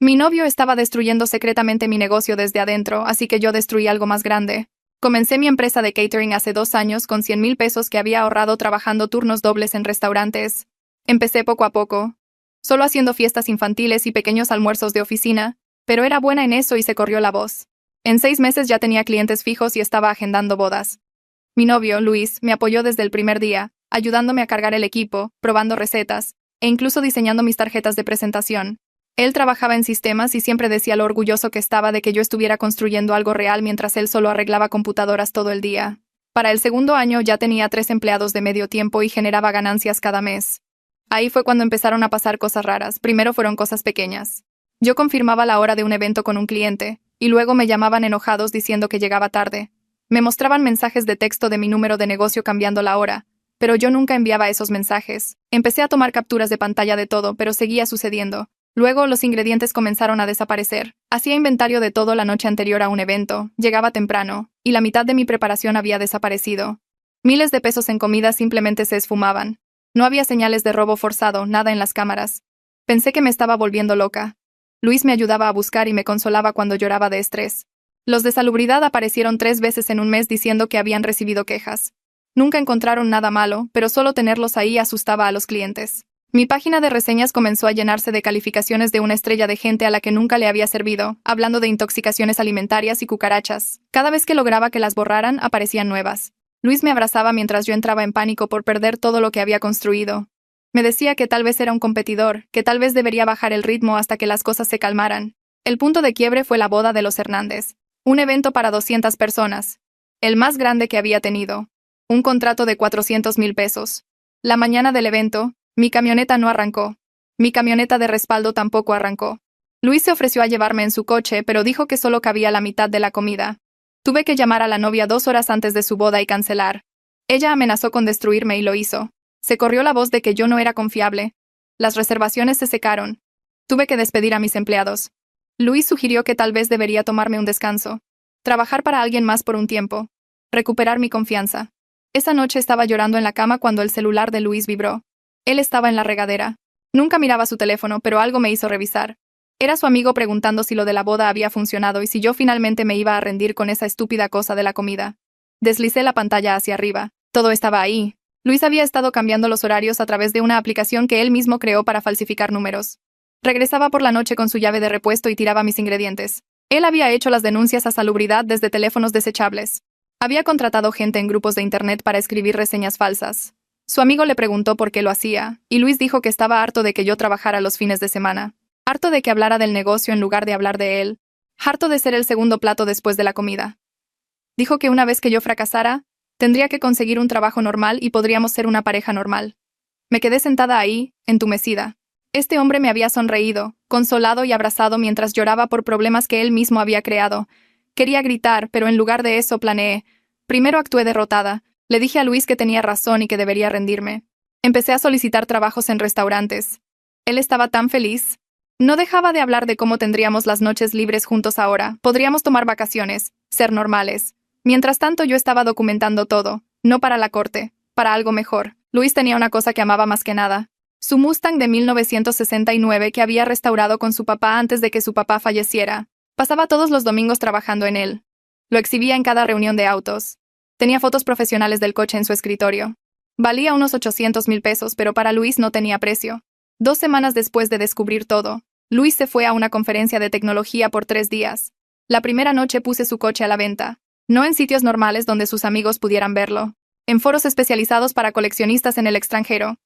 Mi novio estaba destruyendo secretamente mi negocio desde adentro, así que yo destruí algo más grande. Comencé mi empresa de catering hace 2 años con 100,000 pesos que había ahorrado trabajando turnos dobles en restaurantes. Empecé poco a poco, solo haciendo fiestas infantiles y pequeños almuerzos de oficina, pero era buena en eso y se corrió la voz. En 6 meses ya tenía clientes fijos y estaba agendando bodas. Mi novio, Luis, me apoyó desde el primer día, ayudándome a cargar el equipo, probando recetas, e incluso diseñando mis tarjetas de presentación. Él trabajaba en sistemas y siempre decía lo orgulloso que estaba de que yo estuviera construyendo algo real mientras él solo arreglaba computadoras todo el día. Para el segundo año ya tenía 3 empleados de medio tiempo y generaba ganancias cada mes. Ahí fue cuando empezaron a pasar cosas raras. Primero fueron cosas pequeñas. Yo confirmaba la hora de un evento con un cliente, y luego me llamaban enojados diciendo que llegaba tarde. Me mostraban mensajes de texto de mi número de negocio cambiando la hora, pero yo nunca enviaba esos mensajes. Empecé a tomar capturas de pantalla de todo, pero seguía sucediendo. Luego los ingredientes comenzaron a desaparecer. Hacía inventario de todo la noche anterior a un evento, llegaba temprano, y la mitad de mi preparación había desaparecido. Miles de pesos en comida simplemente se esfumaban. No había señales de robo forzado, nada en las cámaras. Pensé que me estaba volviendo loca. Luis me ayudaba a buscar y me consolaba cuando lloraba de estrés. Los de salubridad aparecieron 3 veces en un mes diciendo que habían recibido quejas. Nunca encontraron nada malo, pero solo tenerlos ahí asustaba a los clientes. Mi página de reseñas comenzó a llenarse de calificaciones de una estrella de gente a la que nunca le había servido, hablando de intoxicaciones alimentarias y cucarachas. Cada vez que lograba que las borraran, aparecían nuevas. Luis me abrazaba mientras yo entraba en pánico por perder todo lo que había construido. Me decía que tal vez era un competidor, que tal vez debería bajar el ritmo hasta que las cosas se calmaran. El punto de quiebre fue la boda de los Hernández. Un evento para 200 personas. El más grande que había tenido. Un contrato de 400,000 pesos. La mañana del evento, mi camioneta no arrancó. Mi camioneta de respaldo tampoco arrancó. Luis se ofreció a llevarme en su coche, pero dijo que solo cabía la mitad de la comida. Tuve que llamar a la novia 2 horas antes de su boda y cancelar. Ella amenazó con destruirme y lo hizo. Se corrió la voz de que yo no era confiable. Las reservaciones se secaron. Tuve que despedir a mis empleados. Luis sugirió que tal vez debería tomarme un descanso. Trabajar para alguien más por un tiempo. Recuperar mi confianza. Esa noche estaba llorando en la cama cuando el celular de Luis vibró. Él estaba en la regadera. Nunca miraba su teléfono, pero algo me hizo revisar. Era su amigo preguntando si lo de la boda había funcionado y si yo finalmente me iba a rendir con esa estúpida cosa de la comida. Deslicé la pantalla hacia arriba. Todo estaba ahí. Luis había estado cambiando los horarios a través de una aplicación que él mismo creó para falsificar números. Regresaba por la noche con su llave de repuesto y tiraba mis ingredientes. Él había hecho las denuncias a salubridad desde teléfonos desechables. Había contratado gente en grupos de internet para escribir reseñas falsas. Su amigo le preguntó por qué lo hacía, y Luis dijo que estaba harto de que yo trabajara los fines de semana. Harto de que hablara del negocio en lugar de hablar de él. Harto de ser el segundo plato después de la comida. Dijo que una vez que yo fracasara, tendría que conseguir un trabajo normal y podríamos ser una pareja normal. Me quedé sentada ahí, entumecida. Este hombre me había sonreído, consolado y abrazado mientras lloraba por problemas que él mismo había creado. Quería gritar, pero en lugar de eso planeé. Primero actué derrotada. Le dije a Luis que tenía razón y que debería rendirme. Empecé a solicitar trabajos en restaurantes. Él estaba tan feliz. No dejaba de hablar de cómo tendríamos las noches libres juntos ahora. Podríamos tomar vacaciones, ser normales. Mientras tanto yo estaba documentando todo. No para la corte, para algo mejor. Luis tenía una cosa que amaba más que nada. Su Mustang de 1969 que había restaurado con su papá antes de que su papá falleciera. Pasaba todos los domingos trabajando en él. Lo exhibía en cada reunión de autos. Tenía fotos profesionales del coche en su escritorio. Valía unos 800,000 pesos, pero para Luis no tenía precio. 2 semanas después de descubrir todo, Luis se fue a una conferencia de tecnología por 3 días. La primera noche puse su coche a la venta. No en sitios normales donde sus amigos pudieran verlo. En foros especializados para coleccionistas en el extranjero.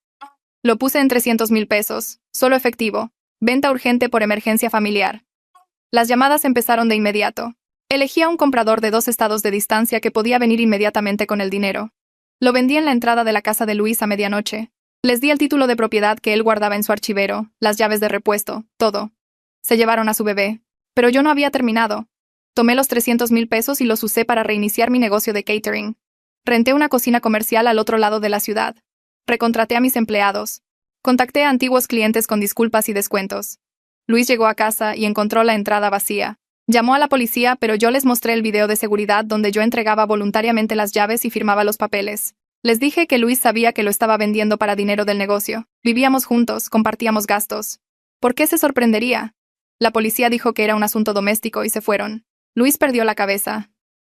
Lo puse en 300,000 pesos, solo efectivo. Venta urgente por emergencia familiar. Las llamadas empezaron de inmediato. Elegí a un comprador de 2 estados de distancia que podía venir inmediatamente con el dinero. Lo vendí en la entrada de la casa de Luis a medianoche. Les di el título de propiedad que él guardaba en su archivero, las llaves de repuesto, todo. Se llevaron a su bebé. Pero yo no había terminado. Tomé los 300,000 pesos y los usé para reiniciar mi negocio de catering. Renté una cocina comercial al otro lado de la ciudad. Recontraté a mis empleados. Contacté a antiguos clientes con disculpas y descuentos. Luis llegó a casa y encontró la entrada vacía. Llamó a la policía, pero yo les mostré el video de seguridad donde yo entregaba voluntariamente las llaves y firmaba los papeles. Les dije que Luis sabía que lo estaba vendiendo para dinero del negocio. Vivíamos juntos, compartíamos gastos. ¿Por qué se sorprendería? La policía dijo que era un asunto doméstico y se fueron. Luis perdió la cabeza.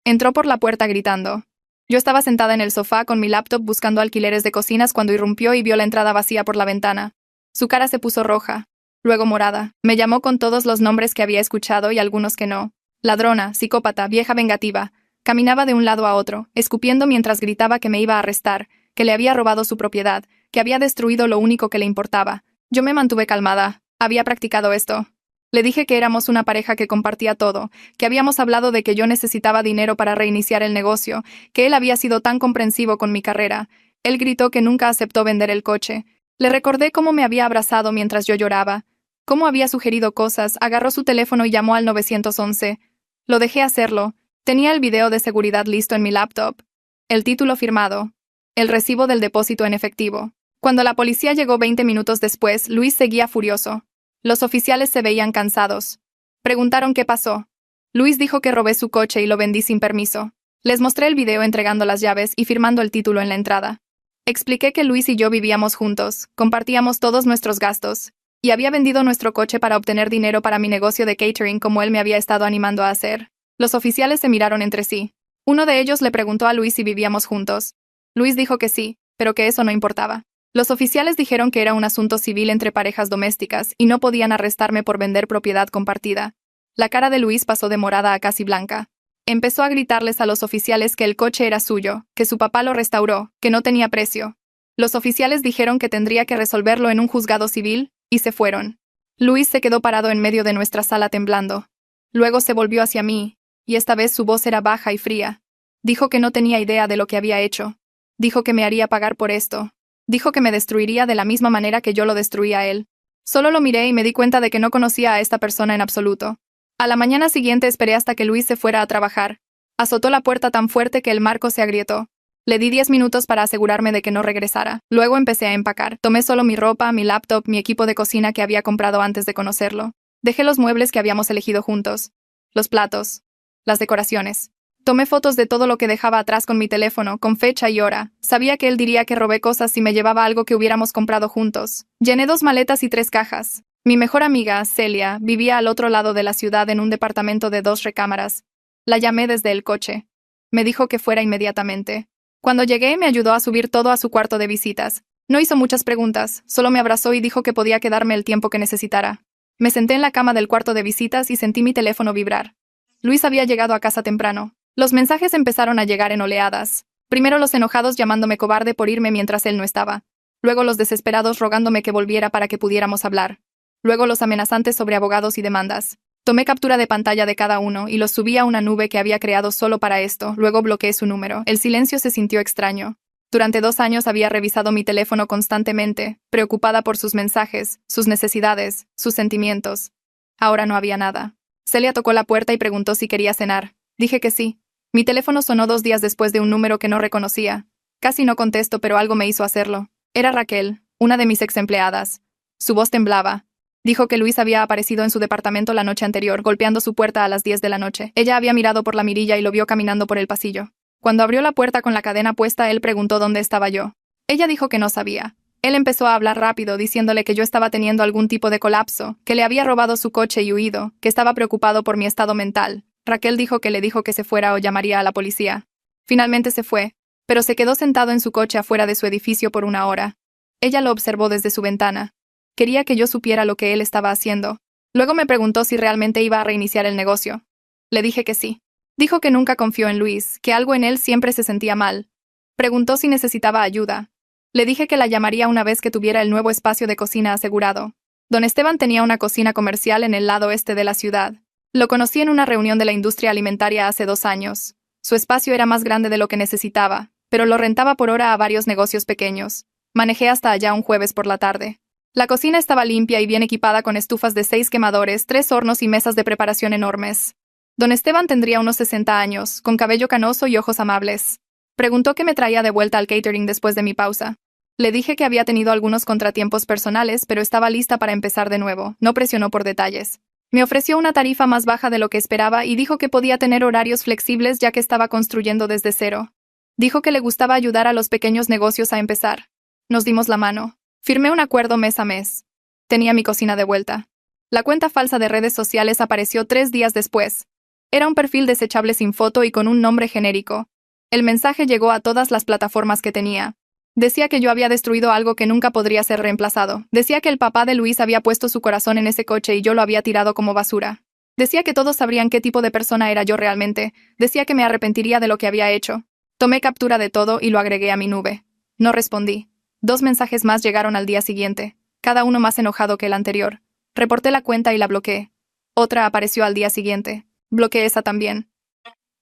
Entró por la puerta gritando. Yo estaba sentada en el sofá con mi laptop buscando alquileres de cocinas cuando irrumpió y vio la entrada vacía por la ventana. Su cara se puso roja, luego morada. Me llamó con todos los nombres que había escuchado y algunos que no. Ladrona, psicópata, vieja vengativa. Caminaba de un lado a otro, escupiendo mientras gritaba que me iba a arrestar, que le había robado su propiedad, que había destruido lo único que le importaba. Yo me mantuve calmada. Había practicado esto. Le dije que éramos una pareja que compartía todo, que habíamos hablado de que yo necesitaba dinero para reiniciar el negocio, que él había sido tan comprensivo con mi carrera. Él gritó que nunca aceptó vender el coche. Le recordé cómo me había abrazado mientras yo lloraba, cómo había sugerido cosas, agarró su teléfono y llamó al 911. Lo dejé hacerlo. Tenía el video de seguridad listo en mi laptop. El título firmado. El recibo del depósito en efectivo. Cuando la policía llegó 20 minutos después, Luis seguía furioso. Los oficiales se veían cansados. Preguntaron qué pasó. Luis dijo que robé su coche y lo vendí sin permiso. Les mostré el video entregando las llaves y firmando el título en la entrada. Expliqué que Luis y yo vivíamos juntos, compartíamos todos nuestros gastos, y había vendido nuestro coche para obtener dinero para mi negocio de catering como él me había estado animando a hacer. Los oficiales se miraron entre sí. Uno de ellos le preguntó a Luis si vivíamos juntos. Luis dijo que sí, pero que eso no importaba. Los oficiales dijeron que era un asunto civil entre parejas domésticas y no podían arrestarme por vender propiedad compartida. La cara de Luis pasó de morada a casi blanca. Empezó a gritarles a los oficiales que el coche era suyo, que su papá lo restauró, que no tenía precio. Los oficiales dijeron que tendría que resolverlo en un juzgado civil, y se fueron. Luis se quedó parado en medio de nuestra sala temblando. Luego se volvió hacia mí, y esta vez su voz era baja y fría. Dijo que no tenía idea de lo que había hecho. Dijo que me haría pagar por esto. Dijo que me destruiría de la misma manera que yo lo destruí a él. Solo lo miré y me di cuenta de que no conocía a esta persona en absoluto. A la mañana siguiente esperé hasta que Luis se fuera a trabajar. Azotó la puerta tan fuerte que el marco se agrietó. Le di 10 minutos para asegurarme de que no regresara. Luego empecé a empacar. Tomé solo mi ropa, mi laptop, mi equipo de cocina que había comprado antes de conocerlo. Dejé los muebles que habíamos elegido juntos. Los platos. Las decoraciones. Tomé fotos de todo lo que dejaba atrás con mi teléfono, con fecha y hora. Sabía que él diría que robé cosas si me llevaba algo que hubiéramos comprado juntos. Llené 2 maletas y 3 cajas. Mi mejor amiga, Celia, vivía al otro lado de la ciudad en un departamento de 2 recámaras. La llamé desde el coche. Me dijo que fuera inmediatamente. Cuando llegué, me ayudó a subir todo a su cuarto de visitas. No hizo muchas preguntas, solo me abrazó y dijo que podía quedarme el tiempo que necesitara. Me senté en la cama del cuarto de visitas y sentí mi teléfono vibrar. Luis había llegado a casa temprano. Los mensajes empezaron a llegar en oleadas. Primero los enojados llamándome cobarde por irme mientras él no estaba. Luego los desesperados rogándome que volviera para que pudiéramos hablar. Luego los amenazantes sobre abogados y demandas. Tomé captura de pantalla de cada uno y los subí a una nube que había creado solo para esto. Luego bloqueé su número. El silencio se sintió extraño. Durante 2 años había revisado mi teléfono constantemente, preocupada por sus mensajes, sus necesidades, sus sentimientos. Ahora no había nada. Celia tocó la puerta y preguntó si quería cenar. Dije que sí. Mi teléfono sonó 2 días después de un número que no reconocía. Casi no contesto, pero algo me hizo hacerlo. Era Raquel, una de mis ex empleadas. Su voz temblaba. Dijo que Luis había aparecido en su departamento la noche anterior, golpeando su puerta a las 10 de la noche. Ella había mirado por la mirilla y lo vio caminando por el pasillo. Cuando abrió la puerta con la cadena puesta, él preguntó dónde estaba yo. Ella dijo que no sabía. Él empezó a hablar rápido, diciéndole que yo estaba teniendo algún tipo de colapso, que le había robado su coche y huido, que estaba preocupado por mi estado mental. Raquel dijo que le dijo que se fuera o llamaría a la policía. Finalmente se fue, pero se quedó sentado en su coche afuera de su edificio por 1 hora. Ella lo observó desde su ventana. Quería que yo supiera lo que él estaba haciendo. Luego me preguntó si realmente iba a reiniciar el negocio. Le dije que sí. Dijo que nunca confió en Luis, que algo en él siempre se sentía mal. Preguntó si necesitaba ayuda. Le dije que la llamaría una vez que tuviera el nuevo espacio de cocina asegurado. Don Esteban tenía una cocina comercial en el lado este de la ciudad. Lo conocí en una reunión de la industria alimentaria hace 2 años. Su espacio era más grande de lo que necesitaba, pero lo rentaba por hora a varios negocios pequeños. Manejé hasta allá un jueves por la tarde. La cocina estaba limpia y bien equipada con estufas de 6 quemadores, 3 hornos y mesas de preparación enormes. Don Esteban tendría unos 60 años, con cabello canoso y ojos amables. Preguntó qué me traía de vuelta al catering después de mi pausa. Le dije que había tenido algunos contratiempos personales, pero estaba lista para empezar de nuevo. No presionó por detalles. Me ofreció una tarifa más baja de lo que esperaba y dijo que podía tener horarios flexibles ya que estaba construyendo desde cero. Dijo que le gustaba ayudar a los pequeños negocios a empezar. Nos dimos la mano. Firmé un acuerdo mes a mes. Tenía mi cocina de vuelta. La cuenta falsa de redes sociales apareció 3 días después. Era un perfil desechable sin foto y con un nombre genérico. El mensaje llegó a todas las plataformas que tenía. Decía que yo había destruido algo que nunca podría ser reemplazado. Decía que el papá de Luis había puesto su corazón en ese coche y yo lo había tirado como basura. Decía que todos sabrían qué tipo de persona era yo realmente. Decía que me arrepentiría de lo que había hecho. Tomé captura de todo y lo agregué a mi nube. No respondí. 2 mensajes más llegaron al día siguiente, cada uno más enojado que el anterior. Reporté la cuenta y la bloqueé. Otra apareció al día siguiente. Bloqueé esa también.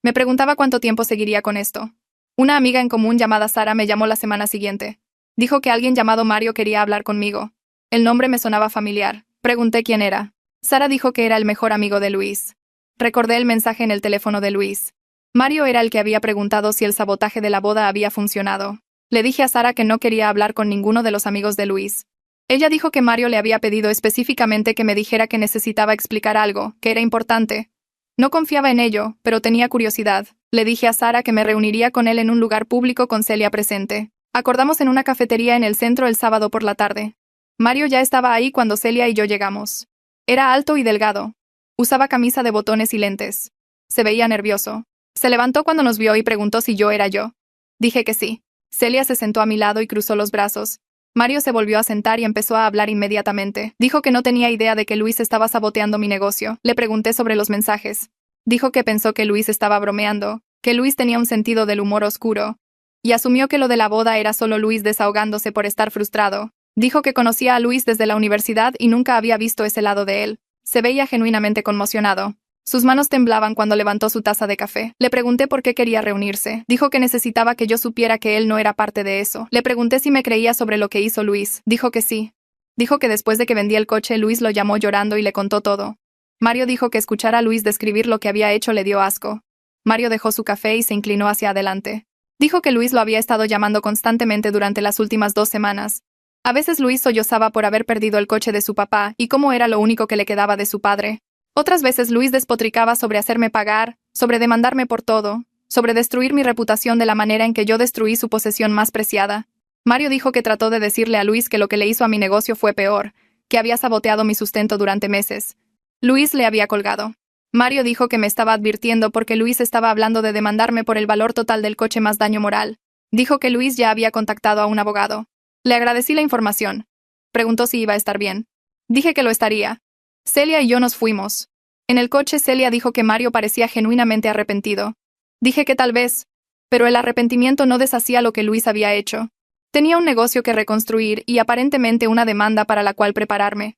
Me preguntaba cuánto tiempo seguiría con esto. Una amiga en común llamada Sara me llamó la semana siguiente. Dijo que alguien llamado Mario quería hablar conmigo. El nombre me sonaba familiar. Pregunté quién era. Sara dijo que era el mejor amigo de Luis. Recordé el mensaje en el teléfono de Luis. Mario era el que había preguntado si el sabotaje de la boda había funcionado. Le dije a Sara que no quería hablar con ninguno de los amigos de Luis. Ella dijo que Mario le había pedido específicamente que me dijera que necesitaba explicar algo, que era importante. No confiaba en ello, pero tenía curiosidad. Le dije a Sara que me reuniría con él en un lugar público con Celia presente. Acordamos en una cafetería en el centro el sábado por la tarde. Mario ya estaba ahí cuando Celia y yo llegamos. Era alto y delgado. Usaba camisa de botones y lentes. Se veía nervioso. Se levantó cuando nos vio y preguntó si yo era yo. Dije que sí. Celia se sentó a mi lado y cruzó los brazos. Mario se volvió a sentar y empezó a hablar inmediatamente. Dijo que no tenía idea de que Luis estaba saboteando mi negocio. Le pregunté sobre los mensajes. Dijo que pensó que Luis estaba bromeando, que Luis tenía un sentido del humor oscuro, y asumió que lo de la boda era solo Luis desahogándose por estar frustrado. Dijo que conocía a Luis desde la universidad y nunca había visto ese lado de él. Se veía genuinamente conmocionado. Sus manos temblaban cuando levantó su taza de café. Le pregunté por qué quería reunirse. Dijo que necesitaba que yo supiera que él no era parte de eso. Le pregunté si me creía sobre lo que hizo Luis. Dijo que sí. Dijo que después de que vendí el coche, Luis lo llamó llorando y le contó todo. Mario dijo que escuchar a Luis describir lo que había hecho le dio asco. Mario dejó su café y se inclinó hacia adelante. Dijo que Luis lo había estado llamando constantemente durante las últimas 2 semanas. A veces Luis sollozaba por haber perdido el coche de su papá y cómo era lo único que le quedaba de su padre. Otras veces Luis despotricaba sobre hacerme pagar, sobre demandarme por todo, sobre destruir mi reputación de la manera en que yo destruí su posesión más preciada. Mario dijo que trató de decirle a Luis que lo que le hizo a mi negocio fue peor, que había saboteado mi sustento durante meses. Luis le había colgado. Mario dijo que me estaba advirtiendo porque Luis estaba hablando de demandarme por el valor total del coche más daño moral. Dijo que Luis ya había contactado a un abogado. Le agradecí la información. Preguntó si iba a estar bien. Dije que lo estaría. Celia y yo nos fuimos. En el coche Celia dijo que Mario parecía genuinamente arrepentido. Dije que tal vez, pero el arrepentimiento no deshacía lo que Luis había hecho. Tenía un negocio que reconstruir y aparentemente una demanda para la cual prepararme.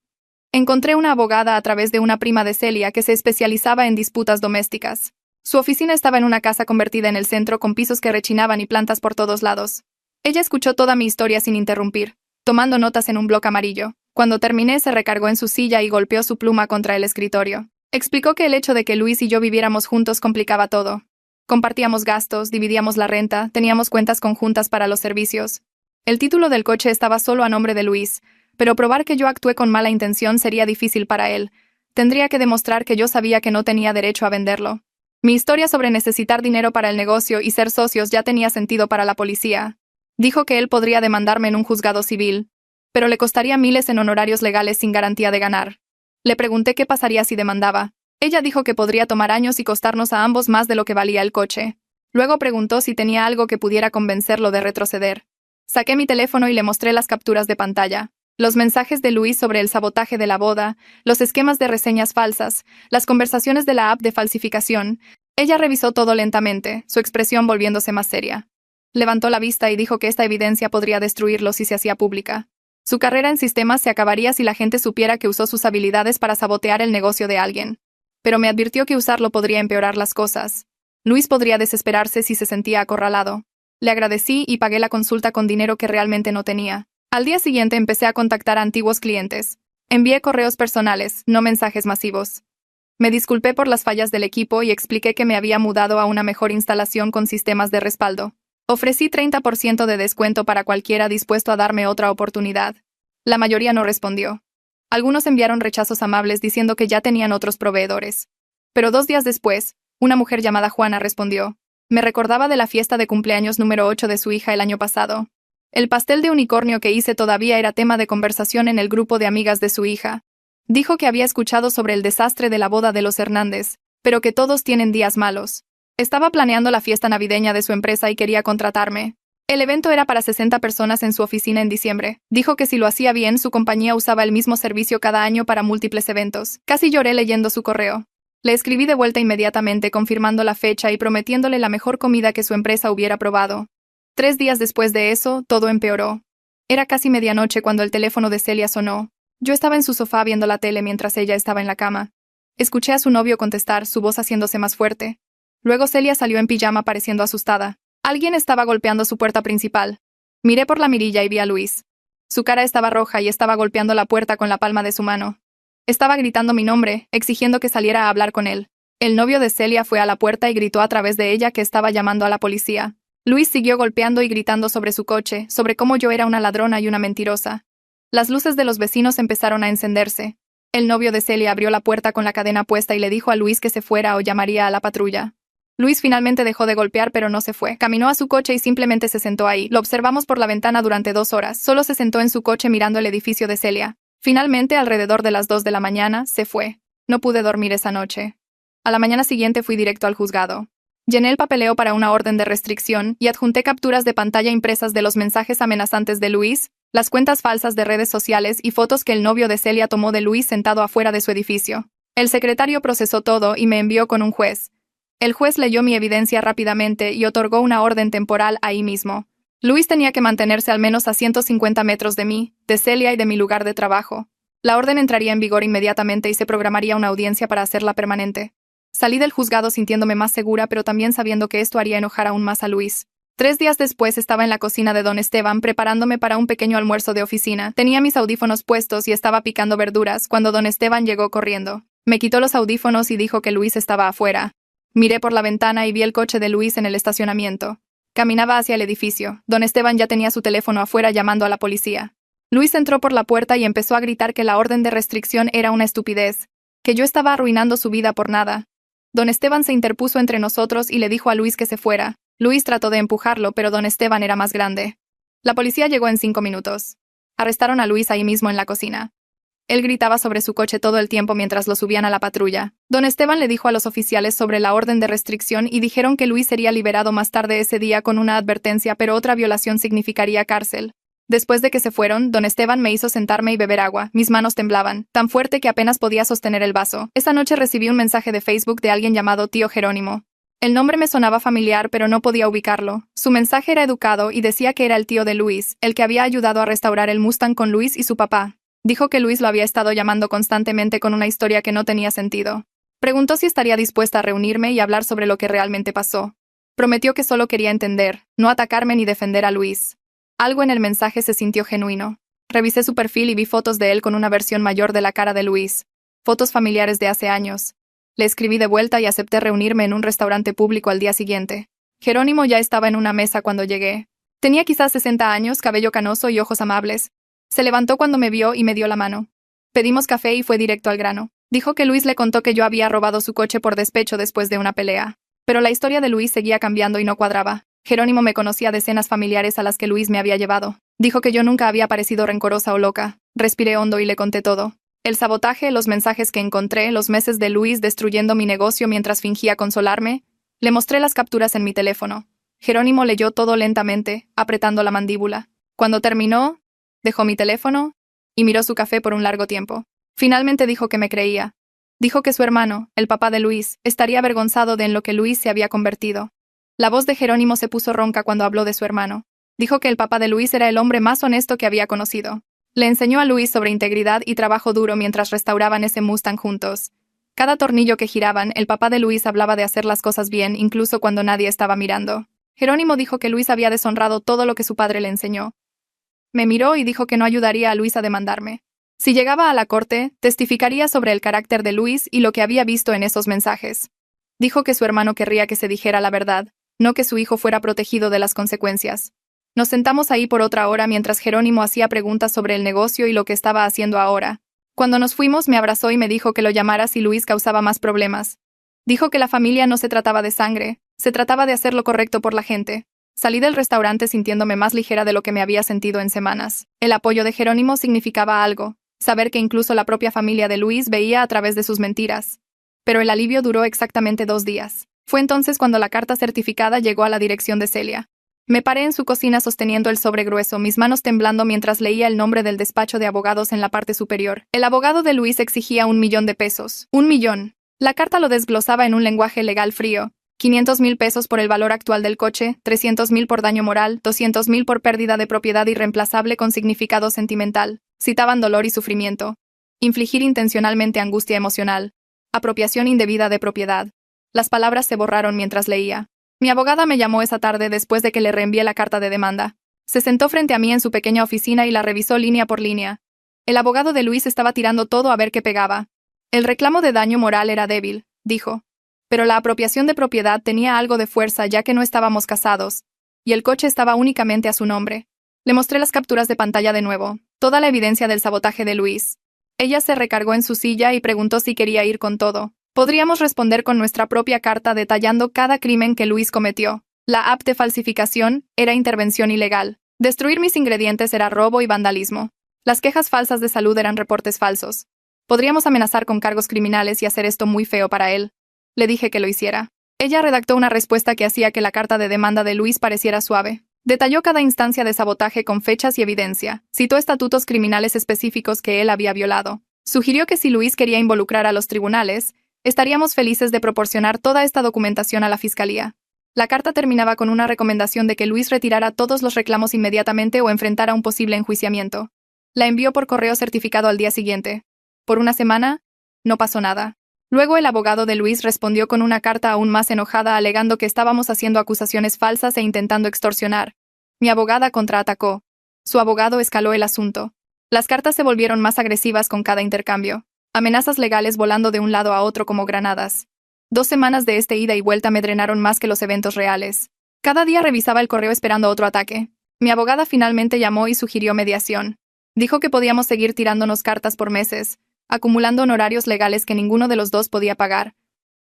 Encontré una abogada a través de una prima de Celia que se especializaba en disputas domésticas. Su oficina estaba en una casa convertida en el centro con pisos que rechinaban y plantas por todos lados. Ella escuchó toda mi historia sin interrumpir, tomando notas en un bloc amarillo. Cuando terminé, se recargó en su silla y golpeó su pluma contra el escritorio. Explicó que el hecho de que Luis y yo viviéramos juntos complicaba todo. Compartíamos gastos, dividíamos la renta, teníamos cuentas conjuntas para los servicios. El título del coche estaba solo a nombre de Luis, pero probar que yo actué con mala intención sería difícil para él. Tendría que demostrar que yo sabía que no tenía derecho a venderlo. Mi historia sobre necesitar dinero para el negocio y ser socios ya tenía sentido para la policía. Dijo que él podría demandarme en un juzgado civil, pero le costaría miles en honorarios legales sin garantía de ganar. Le pregunté qué pasaría si demandaba. Ella dijo que podría tomar años y costarnos a ambos más de lo que valía el coche. Luego preguntó si tenía algo que pudiera convencerlo de retroceder. Saqué mi teléfono y le mostré las capturas de pantalla. Los mensajes de Luis sobre el sabotaje de la boda, los esquemas de reseñas falsas, las conversaciones de la app de falsificación. Ella revisó todo lentamente, su expresión volviéndose más seria. Levantó la vista y dijo que esta evidencia podría destruirlo si se hacía pública. Su carrera en sistemas se acabaría si la gente supiera que usó sus habilidades para sabotear el negocio de alguien. Pero me advirtió que usarlo podría empeorar las cosas. Luis podría desesperarse si se sentía acorralado. Le agradecí y pagué la consulta con dinero que realmente no tenía. Al día siguiente empecé a contactar a antiguos clientes. Envié correos personales, no mensajes masivos. Me disculpé por las fallas del equipo y expliqué que me había mudado a una mejor instalación con sistemas de respaldo. Ofrecí 30% de descuento para cualquiera dispuesto a darme otra oportunidad. La mayoría no respondió. Algunos enviaron rechazos amables diciendo que ya tenían otros proveedores. Pero 2 días después, una mujer llamada Juana respondió. Me recordaba de la fiesta de cumpleaños número 8 de su hija el año pasado. El pastel de unicornio que hice todavía era tema de conversación en el grupo de amigas de su hija. Dijo que había escuchado sobre el desastre de la boda de los Hernández, pero que todos tienen días malos. Estaba planeando la fiesta navideña de su empresa y quería contratarme. El evento era para 60 personas en su oficina en diciembre. Dijo que si lo hacía bien, su compañía usaba el mismo servicio cada año para múltiples eventos. Casi lloré leyendo su correo. Le escribí de vuelta inmediatamente confirmando la fecha y prometiéndole la mejor comida que su empresa hubiera probado. 3 días después de eso, todo empeoró. Era casi medianoche cuando el teléfono de Celia sonó. Yo estaba en su sofá viendo la tele mientras ella estaba en la cama. Escuché a su novio contestar, su voz haciéndose más fuerte. Luego Celia salió en pijama pareciendo asustada. Alguien estaba golpeando su puerta principal. Miré por la mirilla y vi a Luis. Su cara estaba roja y estaba golpeando la puerta con la palma de su mano. Estaba gritando mi nombre, exigiendo que saliera a hablar con él. El novio de Celia fue a la puerta y gritó a través de ella que estaba llamando a la policía. Luis siguió golpeando y gritando sobre su coche, sobre cómo yo era una ladrona y una mentirosa. Las luces de los vecinos empezaron a encenderse. El novio de Celia abrió la puerta con la cadena puesta y le dijo a Luis que se fuera o llamaría a la patrulla. Luis finalmente dejó de golpear pero no se fue. Caminó a su coche y simplemente se sentó ahí. Lo observamos por la ventana durante 2 horas. Solo se sentó en su coche mirando el edificio de Celia. Finalmente, alrededor de las 2 de la mañana, se fue. No pude dormir esa noche. A la mañana siguiente fui directo al juzgado. Llené el papeleo para una orden de restricción y adjunté capturas de pantalla impresas de los mensajes amenazantes de Luis, las cuentas falsas de redes sociales y fotos que el novio de Celia tomó de Luis sentado afuera de su edificio. El secretario procesó todo y me envió con un juez. El juez leyó mi evidencia rápidamente y otorgó una orden temporal ahí mismo. Luis tenía que mantenerse al menos a 150 metros de mí, de Celia y de mi lugar de trabajo. La orden entraría en vigor inmediatamente y se programaría una audiencia para hacerla permanente. Salí del juzgado sintiéndome más segura, pero también sabiendo que esto haría enojar aún más a Luis. 3 días después estaba en la cocina de don Esteban preparándome para un pequeño almuerzo de oficina. Tenía mis audífonos puestos y estaba picando verduras cuando don Esteban llegó corriendo. Me quitó los audífonos y dijo que Luis estaba afuera. Miré por la ventana y vi el coche de Luis en el estacionamiento. Caminaba hacia el edificio. Don Esteban ya tenía su teléfono afuera llamando a la policía. Luis entró por la puerta y empezó a gritar que la orden de restricción era una estupidez, que yo estaba arruinando su vida por nada. Don Esteban se interpuso entre nosotros y le dijo a Luis que se fuera. Luis trató de empujarlo, pero don Esteban era más grande. La policía llegó en 5 minutos. Arrestaron a Luis ahí mismo en la cocina. Él gritaba sobre su coche todo el tiempo mientras lo subían a la patrulla. Don Esteban le dijo a los oficiales sobre la orden de restricción y dijeron que Luis sería liberado más tarde ese día con una advertencia, pero otra violación significaría cárcel. Después de que se fueron, don Esteban me hizo sentarme y beber agua. Mis manos temblaban, tan fuerte que apenas podía sostener el vaso. Esa noche recibí un mensaje de Facebook de alguien llamado Tío Jerónimo. El nombre me sonaba familiar, pero no podía ubicarlo. Su mensaje era educado y decía que era el tío de Luis, el que había ayudado a restaurar el Mustang con Luis y su papá. Dijo que Luis lo había estado llamando constantemente con una historia que no tenía sentido. Preguntó si estaría dispuesta a reunirme y hablar sobre lo que realmente pasó. Prometió que solo quería entender, no atacarme ni defender a Luis. Algo en el mensaje se sintió genuino. Revisé su perfil y vi fotos de él con una versión mayor de la cara de Luis. Fotos familiares de hace años. Le escribí de vuelta y acepté reunirme en un restaurante público al día siguiente. Jerónimo ya estaba en una mesa cuando llegué. Tenía quizás 60 años, cabello canoso y ojos amables. Se levantó cuando me vio y me dio la mano. Pedimos café y fue directo al grano. Dijo que Luis le contó que yo había robado su coche por despecho después de una pelea. Pero la historia de Luis seguía cambiando y no cuadraba. Jerónimo me conocía de cenas familiares a las que Luis me había llevado. Dijo que yo nunca había parecido rencorosa o loca. Respiré hondo y le conté todo. El sabotaje, los mensajes que encontré, los meses de Luis destruyendo mi negocio mientras fingía consolarme. Le mostré las capturas en mi teléfono. Jerónimo leyó todo lentamente, apretando la mandíbula. Cuando terminó, dejó mi teléfono y miró su café por un largo tiempo. Finalmente dijo que me creía. Dijo que su hermano, el papá de Luis, estaría avergonzado de en lo que Luis se había convertido. La voz de Jerónimo se puso ronca cuando habló de su hermano. Dijo que el papá de Luis era el hombre más honesto que había conocido. Le enseñó a Luis sobre integridad y trabajo duro mientras restauraban ese Mustang juntos. Cada tornillo que giraban, el papá de Luis hablaba de hacer las cosas bien, incluso cuando nadie estaba mirando. Jerónimo dijo que Luis había deshonrado todo lo que su padre le enseñó. Me miró y dijo que no ayudaría a Luis a demandarme. Si llegaba a la corte, testificaría sobre el carácter de Luis y lo que había visto en esos mensajes. Dijo que su hermano querría que se dijera la verdad, no que su hijo fuera protegido de las consecuencias. Nos sentamos ahí por otra hora mientras Jerónimo hacía preguntas sobre el negocio y lo que estaba haciendo ahora. Cuando nos fuimos me abrazó y me dijo que lo llamara si Luis causaba más problemas. Dijo que la familia no se trataba de sangre, se trataba de hacer lo correcto por la gente. Salí del restaurante sintiéndome más ligera de lo que me había sentido en semanas. El apoyo de Jerónimo significaba algo. saber que incluso la propia familia de Luis veía a través de sus mentiras. Pero el alivio duró exactamente 2 días. Fue entonces cuando la carta certificada llegó a la dirección de Celia. Me paré en su cocina sosteniendo el sobre grueso, mis manos temblando mientras leía el nombre del despacho de abogados en la parte superior. El abogado de Luis exigía $1.000.000. $1 millón. La carta lo desglosaba en un lenguaje legal frío. 500,000 pesos por el valor actual del coche, 300,000 por daño moral, 200,000 por pérdida de propiedad irreemplazable con significado sentimental. Citaban dolor y sufrimiento. Infligir intencionalmente angustia emocional. Apropiación indebida de propiedad. Las palabras se borraron mientras leía. Mi abogada me llamó esa tarde después de que le reenvié la carta de demanda. Se sentó frente a mí en su pequeña oficina y la revisó línea por línea. El abogado de Luis estaba tirando todo a ver qué pegaba. El reclamo de daño moral era débil, dijo. Pero la apropiación de propiedad tenía algo de fuerza ya que no estábamos casados. Y el coche estaba únicamente a su nombre. Le mostré las capturas de pantalla de nuevo, toda la evidencia del sabotaje de Luis. Ella se recargó en su silla y preguntó si quería ir con todo. Podríamos responder con nuestra propia carta detallando cada crimen que Luis cometió. La app de falsificación era intervención ilegal. Destruir mis ingredientes era robo y vandalismo. Las quejas falsas de salud eran reportes falsos. Podríamos amenazar con cargos criminales y hacer esto muy feo para él. Le dije que lo hiciera. Ella redactó una respuesta que hacía que la carta de demanda de Luis pareciera suave. Detalló cada instancia de sabotaje con fechas y evidencia. Citó estatutos criminales específicos que él había violado. Sugirió que si Luis quería involucrar a los tribunales, estaríamos felices de proporcionar toda esta documentación a la fiscalía. La carta terminaba con una recomendación de que Luis retirara todos los reclamos inmediatamente o enfrentara un posible enjuiciamiento. La envió por correo certificado al día siguiente. Por una semana, no pasó nada. Luego el abogado de Luis respondió con una carta aún más enojada alegando que estábamos haciendo acusaciones falsas e intentando extorsionar. Mi abogada contraatacó. Su abogado escaló el asunto. Las cartas se volvieron más agresivas con cada intercambio. Amenazas legales volando de un lado a otro como granadas. 2 semanas de este ida y vuelta me drenaron más que los eventos reales. Cada día revisaba el correo esperando otro ataque. Mi abogada finalmente llamó y sugirió mediación. Dijo que podíamos seguir tirándonos cartas por meses, acumulando honorarios legales que ninguno de los dos podía pagar.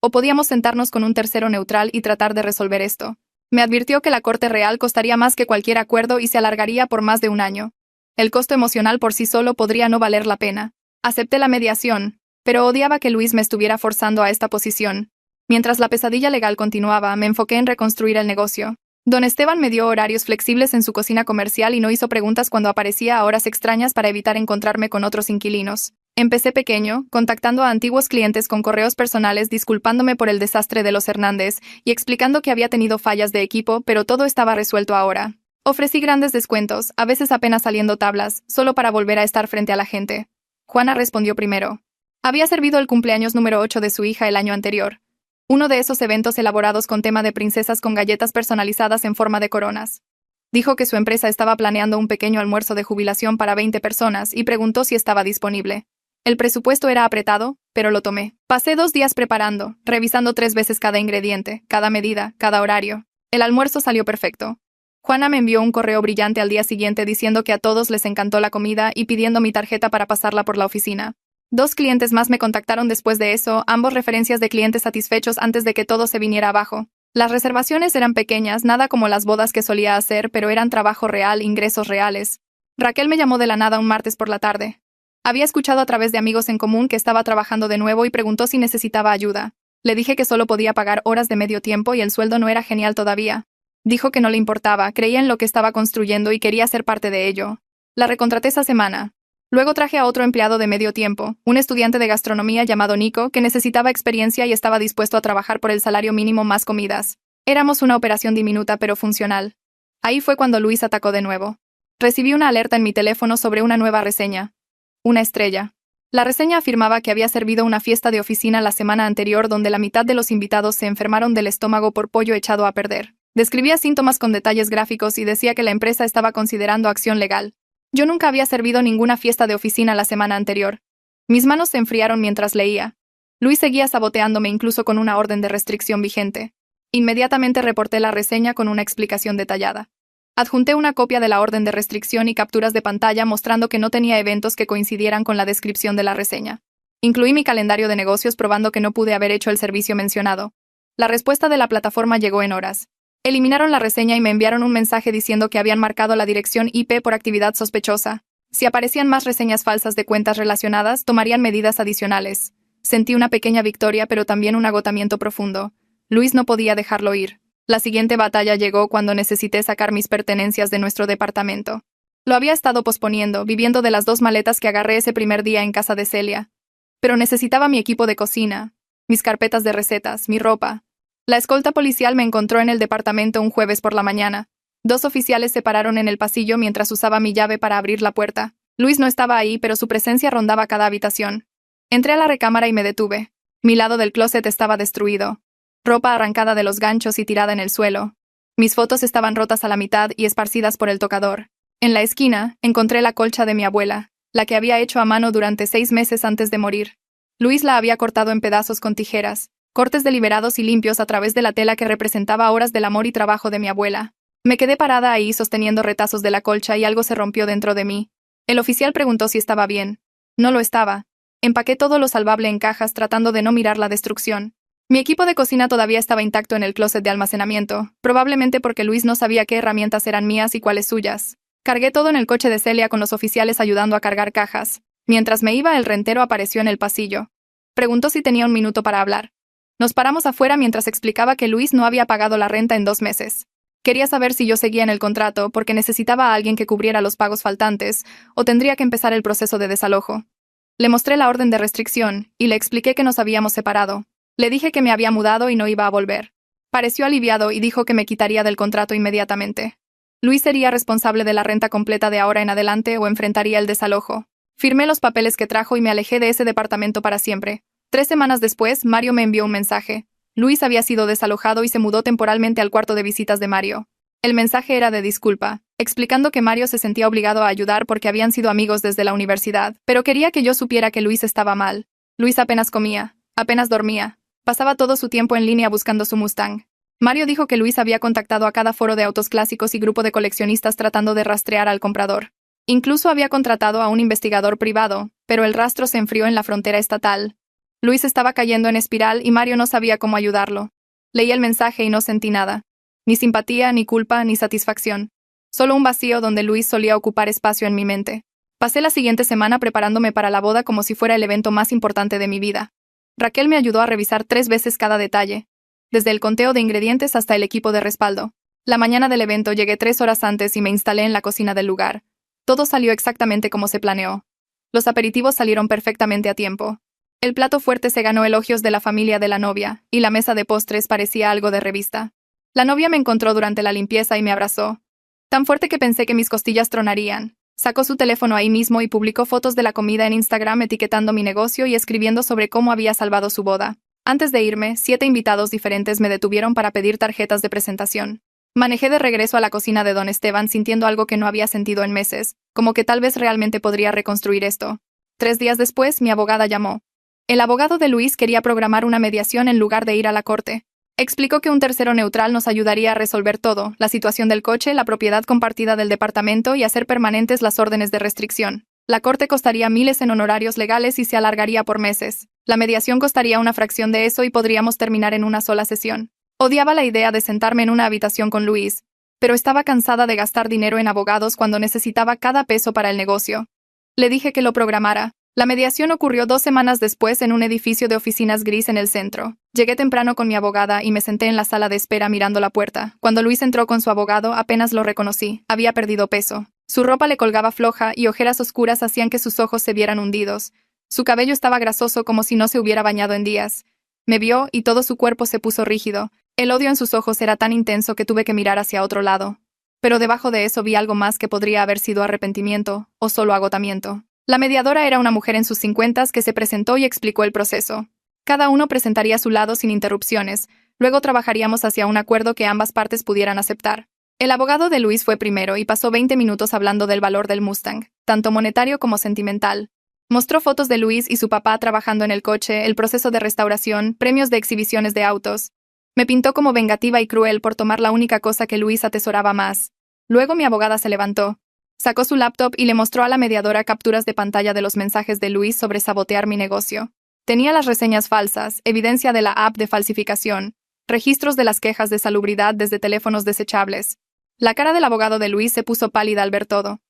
O podíamos sentarnos con un tercero neutral y tratar de resolver esto. Me advirtió que la corte real costaría más que cualquier acuerdo y se alargaría por más de un año. El costo emocional por sí solo podría no valer la pena. Acepté la mediación, pero odiaba que Luis me estuviera forzando a esta posición. Mientras la pesadilla legal continuaba, me enfoqué en reconstruir el negocio. Don Esteban me dio horarios flexibles en su cocina comercial y no hizo preguntas cuando aparecía a horas extrañas para evitar encontrarme con otros inquilinos. Empecé pequeño, contactando a antiguos clientes con correos personales disculpándome por el desastre de los Hernández y explicando que había tenido fallas de equipo, pero todo estaba resuelto ahora. Ofrecí grandes descuentos, a veces apenas saliendo tablas, solo para volver a estar frente a la gente. Juana respondió primero. Había servido el cumpleaños número 8 de su hija el año anterior. Uno de esos eventos elaborados con tema de princesas con galletas personalizadas en forma de coronas. Dijo que su empresa estaba planeando un pequeño almuerzo de jubilación para 20 personas y preguntó si estaba disponible. El presupuesto era apretado, pero lo tomé. Pasé 2 días preparando, revisando 3 veces cada ingrediente, cada medida, cada horario. El almuerzo salió perfecto. Juana me envió un correo brillante al día siguiente diciendo que a todos les encantó la comida y pidiendo mi tarjeta para pasarla por la oficina. 2 clientes más me contactaron después de eso, ambos referencias de clientes satisfechos antes de que todo se viniera abajo. Las reservaciones eran pequeñas, nada como las bodas que solía hacer, pero eran trabajo real, ingresos reales. Raquel me llamó de la nada un martes por la tarde. Había escuchado a través de amigos en común que estaba trabajando de nuevo y preguntó si necesitaba ayuda. Le dije que solo podía pagar horas de medio tiempo y el sueldo no era genial todavía. Dijo que no le importaba, creía en lo que estaba construyendo y quería ser parte de ello. La recontraté esa semana. Luego traje a otro empleado de medio tiempo, un estudiante de gastronomía llamado Nico, que necesitaba experiencia y estaba dispuesto a trabajar por el salario mínimo más comidas. Éramos una operación diminuta pero funcional. Ahí fue cuando Luis atacó de nuevo. Recibí una alerta en mi teléfono sobre una nueva reseña. Una estrella. La reseña afirmaba que había servido una fiesta de oficina la semana anterior donde la mitad de los invitados se enfermaron del estómago por pollo echado a perder. Describía síntomas con detalles gráficos y decía que la empresa estaba considerando acción legal. Yo nunca había servido ninguna fiesta de oficina la semana anterior. Mis manos se enfriaron mientras leía. Luis seguía saboteándome incluso con una orden de restricción vigente. Inmediatamente reporté la reseña con una explicación detallada. Adjunté una copia de la orden de restricción y capturas de pantalla mostrando que no tenía eventos que coincidieran con la descripción de la reseña. Incluí mi calendario de negocios probando que no pude haber hecho el servicio mencionado. La respuesta de la plataforma llegó en horas. Eliminaron la reseña y me enviaron un mensaje diciendo que habían marcado la dirección IP por actividad sospechosa. Si aparecían más reseñas falsas de cuentas relacionadas, tomarían medidas adicionales. Sentí una pequeña victoria, pero también un agotamiento profundo. Luis no podía dejarlo ir. La siguiente batalla llegó cuando necesité sacar mis pertenencias de nuestro departamento. Lo había estado posponiendo, viviendo de las 2 maletas que agarré ese primer día en casa de Celia. Pero necesitaba mi equipo de cocina, mis carpetas de recetas, mi ropa. La escolta policial me encontró en el departamento un jueves por la mañana. 2 oficiales se pararon en el pasillo mientras usaba mi llave para abrir la puerta. Luis no estaba ahí, pero su presencia rondaba cada habitación. Entré a la recámara y me detuve. Mi lado del closet estaba destruido. Ropa arrancada de los ganchos y tirada en el suelo. Mis fotos estaban rotas a la mitad y esparcidas por el tocador. En la esquina, encontré la colcha de mi abuela, la que había hecho a mano durante 6 meses antes de morir. Luis la había cortado en pedazos con tijeras, cortes deliberados y limpios a través de la tela que representaba horas del amor y trabajo de mi abuela. Me quedé parada ahí sosteniendo retazos de la colcha y algo se rompió dentro de mí. El oficial preguntó si estaba bien. No lo estaba. Empaqué todo lo salvable en cajas tratando de no mirar la destrucción. Mi equipo de cocina todavía estaba intacto en el closet de almacenamiento, probablemente porque Luis no sabía qué herramientas eran mías y cuáles suyas. Cargué todo en el coche de Celia con los oficiales ayudando a cargar cajas. Mientras me iba, el rentero apareció en el pasillo. Preguntó si tenía un minuto para hablar. Nos paramos afuera mientras explicaba que Luis no había pagado la renta en 2 meses. Quería saber si yo seguía en el contrato porque necesitaba a alguien que cubriera los pagos faltantes o tendría que empezar el proceso de desalojo. Le mostré la orden de restricción y le expliqué que nos habíamos separado. Le dije que me había mudado y no iba a volver. Pareció aliviado y dijo que me quitaría del contrato inmediatamente. Luis sería responsable de la renta completa de ahora en adelante o enfrentaría el desalojo. Firmé los papeles que trajo y me alejé de ese departamento para siempre. 3 semanas después, Mario me envió un mensaje. Luis había sido desalojado y se mudó temporalmente al cuarto de visitas de Mario. El mensaje era de disculpa, explicando que Mario se sentía obligado a ayudar porque habían sido amigos desde la universidad, pero quería que yo supiera que Luis estaba mal. Luis apenas comía, apenas dormía. Pasaba todo su tiempo en línea buscando su Mustang. Mario dijo que Luis había contactado a cada foro de autos clásicos y grupo de coleccionistas tratando de rastrear al comprador. Incluso había contratado a un investigador privado, pero el rastro se enfrió en la frontera estatal. Luis estaba cayendo en espiral y Mario no sabía cómo ayudarlo. Leí el mensaje y no sentí nada. Ni simpatía, ni culpa, ni satisfacción. Solo un vacío donde Luis solía ocupar espacio en mi mente. Pasé la siguiente semana preparándome para la boda como si fuera el evento más importante de mi vida. Raquel me ayudó a revisar 3 veces cada detalle, desde el conteo de ingredientes hasta el equipo de respaldo. La mañana del evento llegué 3 horas antes y me instalé en la cocina del lugar. Todo salió exactamente como se planeó. Los aperitivos salieron perfectamente a tiempo. El plato fuerte se ganó elogios de la familia de la novia, y la mesa de postres parecía algo de revista. La novia me encontró durante la limpieza y me abrazó. Tan fuerte que pensé que mis costillas tronarían. Sacó su teléfono ahí mismo y publicó fotos de la comida en Instagram etiquetando mi negocio y escribiendo sobre cómo había salvado su boda. Antes de irme, 7 invitados diferentes me detuvieron para pedir tarjetas de presentación. Manejé de regreso a la cocina de Don Esteban sintiendo algo que no había sentido en meses, como que tal vez realmente podría reconstruir esto. 3 días después, mi abogada llamó. El abogado de Luis quería programar una mediación en lugar de ir a la corte. Explicó que un tercero neutral nos ayudaría a resolver todo, la situación del coche, la propiedad compartida del departamento y hacer permanentes las órdenes de restricción. La corte costaría miles en honorarios legales y se alargaría por meses. La mediación costaría una fracción de eso y podríamos terminar en una sola sesión. Odiaba la idea de sentarme en una habitación con Luis, pero estaba cansada de gastar dinero en abogados cuando necesitaba cada peso para el negocio. Le dije que lo programara. La mediación ocurrió 2 semanas después en un edificio de oficinas gris en el centro. Llegué temprano con mi abogada y me senté en la sala de espera mirando la puerta. Cuando Luis entró con su abogado, apenas lo reconocí. Había perdido peso. Su ropa le colgaba floja y ojeras oscuras hacían que sus ojos se vieran hundidos. Su cabello estaba grasoso como si no se hubiera bañado en días. Me vio y todo su cuerpo se puso rígido. El odio en sus ojos era tan intenso que tuve que mirar hacia otro lado. Pero debajo de eso vi algo más que podría haber sido arrepentimiento o solo agotamiento. La mediadora era una mujer en sus 50s que se presentó y explicó el proceso. Cada uno presentaría su lado sin interrupciones, luego trabajaríamos hacia un acuerdo que ambas partes pudieran aceptar. El abogado de Luis fue primero y pasó 20 minutos hablando del valor del Mustang, tanto monetario como sentimental. Mostró fotos de Luis y su papá trabajando en el coche, el proceso de restauración, premios de exhibiciones de autos. Me pintó como vengativa y cruel por tomar la única cosa que Luis atesoraba más. Luego mi abogada se levantó. Sacó su laptop y le mostró a la mediadora capturas de pantalla de los mensajes de Luis sobre sabotear mi negocio. Tenía las reseñas falsas, evidencia de la app de falsificación, registros de las quejas de salubridad desde teléfonos desechables. La cara del abogado de Luis se puso pálida al ver todo.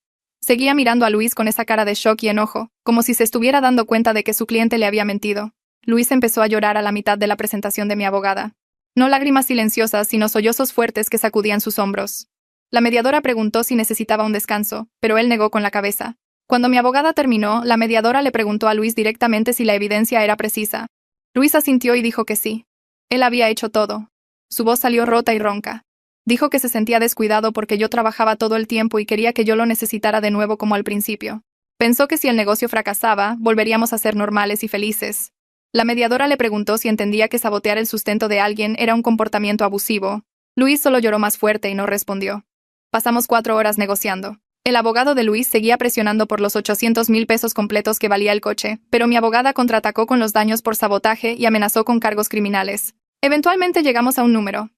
Seguía mirando a Luis con esa cara de shock y enojo, como si se estuviera dando cuenta de que su cliente le había mentido. Luis empezó a llorar a la mitad de la presentación de mi abogada. No lágrimas silenciosas, sino sollozos fuertes que sacudían sus hombros. La mediadora preguntó si necesitaba un descanso, pero él negó con la cabeza. Cuando mi abogada terminó, la mediadora le preguntó a Luis directamente si la evidencia era precisa. Luis asintió y dijo que sí. Él había hecho todo. Su voz salió rota y ronca. Dijo que se sentía descuidado porque yo trabajaba todo el tiempo y quería que yo lo necesitara de nuevo como al principio. Pensó que si el negocio fracasaba, volveríamos a ser normales y felices. La mediadora le preguntó si entendía que sabotear el sustento de alguien era un comportamiento abusivo. Luis solo lloró más fuerte y no respondió. Pasamos 4 horas negociando. El abogado de Luis seguía presionando por los 800,000 pesos completos que valía el coche, pero mi abogada contraatacó con los daños por sabotaje y amenazó con cargos criminales. Eventualmente llegamos a un número.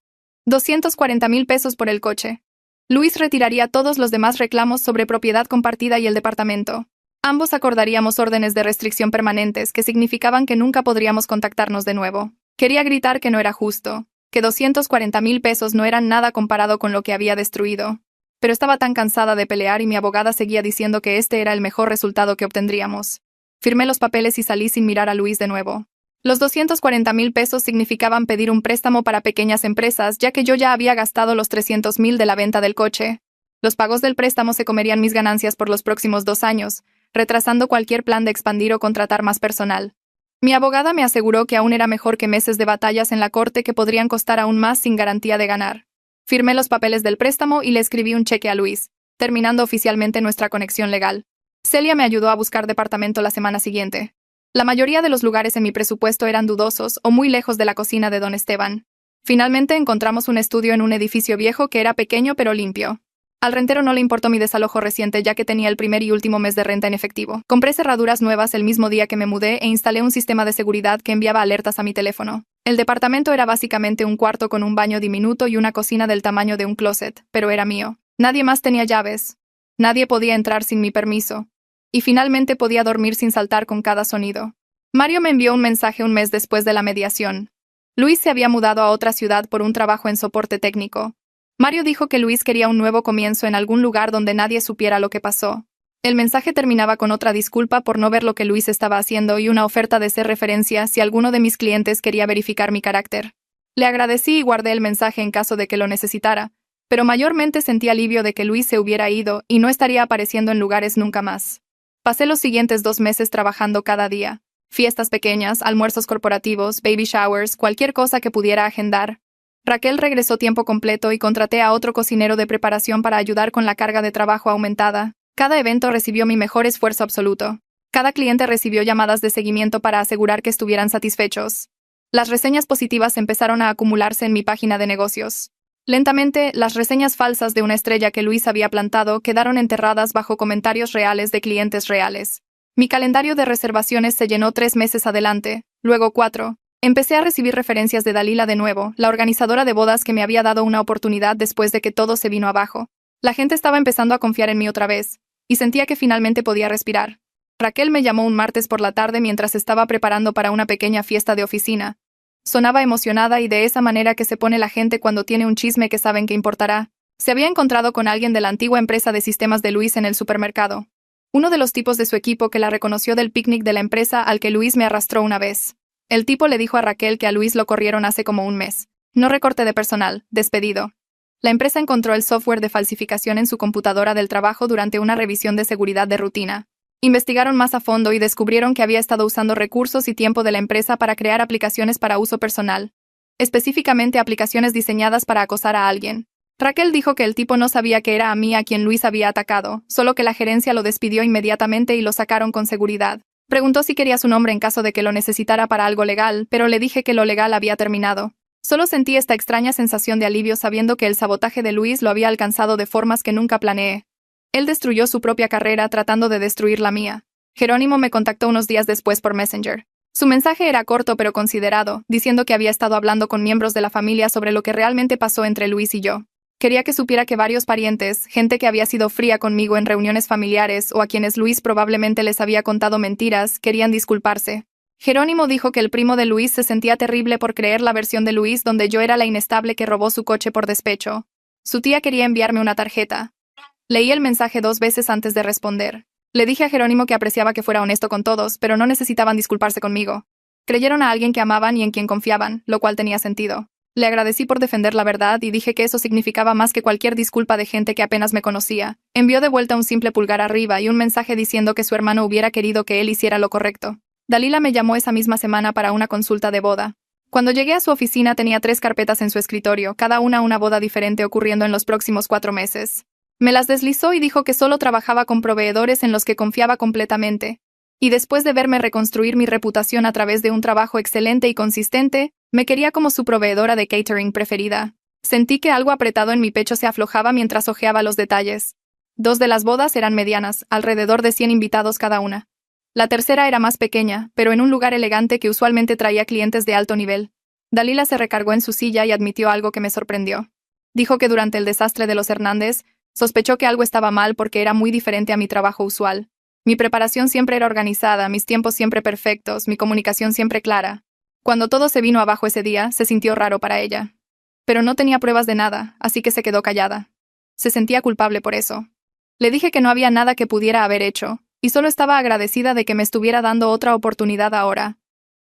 240,000 pesos por el coche. Luis retiraría todos los demás reclamos sobre propiedad compartida y el departamento. Ambos acordaríamos órdenes de restricción permanentes que significaban que nunca podríamos contactarnos de nuevo. Quería gritar que no era justo, que 240,000 pesos no eran nada comparado con lo que había destruido. Pero estaba tan cansada de pelear y mi abogada seguía diciendo que este era el mejor resultado que obtendríamos. Firmé los papeles y salí sin mirar a Luis de nuevo. Los 240,000 pesos significaban pedir un préstamo para pequeñas empresas, ya que yo ya había gastado los 300,000 de la venta del coche. Los pagos del préstamo se comerían mis ganancias por los próximos 2 años, retrasando cualquier plan de expandir o contratar más personal. Mi abogada me aseguró que aún era mejor que meses de batallas en la corte que podrían costar aún más sin garantía de ganar. Firmé los papeles del préstamo y le escribí un cheque a Luis, terminando oficialmente nuestra conexión legal. Celia me ayudó a buscar departamento la semana siguiente. La mayoría de los lugares en mi presupuesto eran dudosos o muy lejos de la cocina de don Esteban. Finalmente encontramos un estudio en un edificio viejo que era pequeño pero limpio. Al rentero no le importó mi desalojo reciente ya que tenía el primer y último mes de renta en efectivo. Compré cerraduras nuevas el mismo día que me mudé e instalé un sistema de seguridad que enviaba alertas a mi teléfono. El departamento era básicamente un cuarto con un baño diminuto y una cocina del tamaño de un closet, pero era mío. Nadie más tenía llaves. Nadie podía entrar sin mi permiso. Y finalmente podía dormir sin saltar con cada sonido. Mario me envió un mensaje un mes después de la mediación. Luis se había mudado a otra ciudad por un trabajo en soporte técnico. Mario dijo que Luis quería un nuevo comienzo en algún lugar donde nadie supiera lo que pasó. El mensaje terminaba con otra disculpa por no ver lo que Luis estaba haciendo y una oferta de ser referencia si alguno de mis clientes quería verificar mi carácter. Le agradecí y guardé el mensaje en caso de que lo necesitara, pero mayormente sentí alivio de que Luis se hubiera ido y no estaría apareciendo en lugares nunca más. Pasé los siguientes 2 meses trabajando cada día. Fiestas pequeñas, almuerzos corporativos, baby showers, cualquier cosa que pudiera agendar. Raquel regresó tiempo completo y contraté a otro cocinero de preparación para ayudar con la carga de trabajo aumentada. Cada evento recibió mi mejor esfuerzo absoluto. Cada cliente recibió llamadas de seguimiento para asegurar que estuvieran satisfechos. Las reseñas positivas empezaron a acumularse en mi página de negocios. Lentamente, las reseñas falsas de una estrella que Luis había plantado quedaron enterradas bajo comentarios reales de clientes reales. Mi calendario de reservaciones se llenó 3 meses adelante, luego 4. Empecé a recibir referencias de Dalila de nuevo, la organizadora de bodas que me había dado una oportunidad después de que todo se vino abajo. La gente estaba empezando a confiar en mí otra vez, y sentía que finalmente podía respirar. Raquel me llamó un martes por la tarde mientras estaba preparando para una pequeña fiesta de oficina. Sonaba emocionada y de esa manera que se pone la gente cuando tiene un chisme que saben que importará. Se había encontrado con alguien de la antigua empresa de sistemas de Luis en el supermercado. Uno de los tipos de su equipo que la reconoció del picnic de la empresa al que Luis me arrastró una vez. El tipo le dijo a Raquel que a Luis lo corrieron hace como un mes. No recorte de personal, despedido. La empresa encontró el software de falsificación en su computadora del trabajo durante una revisión de seguridad de rutina. Investigaron más a fondo y descubrieron que había estado usando recursos y tiempo de la empresa para crear aplicaciones para uso personal. Específicamente aplicaciones diseñadas para acosar a alguien. Raquel dijo que el tipo no sabía que era a mí a quien Luis había atacado, solo que la gerencia lo despidió inmediatamente y lo sacaron con seguridad. Preguntó si quería su nombre en caso de que lo necesitara para algo legal, pero le dije que lo legal había terminado. Solo sentí esta extraña sensación de alivio sabiendo que el sabotaje de Luis lo había alcanzado de formas que nunca planeé. Él destruyó su propia carrera tratando de destruir la mía. Jerónimo me contactó unos días después por Messenger. Su mensaje era corto pero considerado, diciendo que había estado hablando con miembros de la familia sobre lo que realmente pasó entre Luis y yo. Quería que supiera que varios parientes, gente que había sido fría conmigo en reuniones familiares o a quienes Luis probablemente les había contado mentiras, querían disculparse. Jerónimo dijo que el primo de Luis se sentía terrible por creer la versión de Luis donde yo era la inestable que robó su coche por despecho. Su tía quería enviarme una tarjeta. Leí el mensaje 2 veces antes de responder. Le dije a Jerónimo que apreciaba que fuera honesto con todos, pero no necesitaban disculparse conmigo. Creyeron a alguien que amaban y en quien confiaban, lo cual tenía sentido. Le agradecí por defender la verdad y dije que eso significaba más que cualquier disculpa de gente que apenas me conocía. Envió de vuelta un simple pulgar arriba y un mensaje diciendo que su hermano hubiera querido que él hiciera lo correcto. Dalila me llamó esa misma semana para una consulta de boda. Cuando llegué a su oficina tenía 3 carpetas en su escritorio, cada una boda diferente ocurriendo en los próximos 4 meses. Me las deslizó y dijo que solo trabajaba con proveedores en los que confiaba completamente. Y después de verme reconstruir mi reputación a través de un trabajo excelente y consistente, me quería como su proveedora de catering preferida. Sentí que algo apretado en mi pecho se aflojaba mientras hojeaba los detalles. 2 de las bodas eran medianas, alrededor de 100 invitados cada una. La tercera era más pequeña, pero en un lugar elegante que usualmente traía clientes de alto nivel. Dalila se recargó en su silla y admitió algo que me sorprendió. Dijo que durante el desastre de los Hernández, sospechó que algo estaba mal porque era muy diferente a mi trabajo usual. Mi preparación siempre era organizada, mis tiempos siempre perfectos, mi comunicación siempre clara. Cuando todo se vino abajo ese día, se sintió raro para ella. Pero no tenía pruebas de nada, así que se quedó callada. Se sentía culpable por eso. Le dije que no había nada que pudiera haber hecho, y solo estaba agradecida de que me estuviera dando otra oportunidad ahora.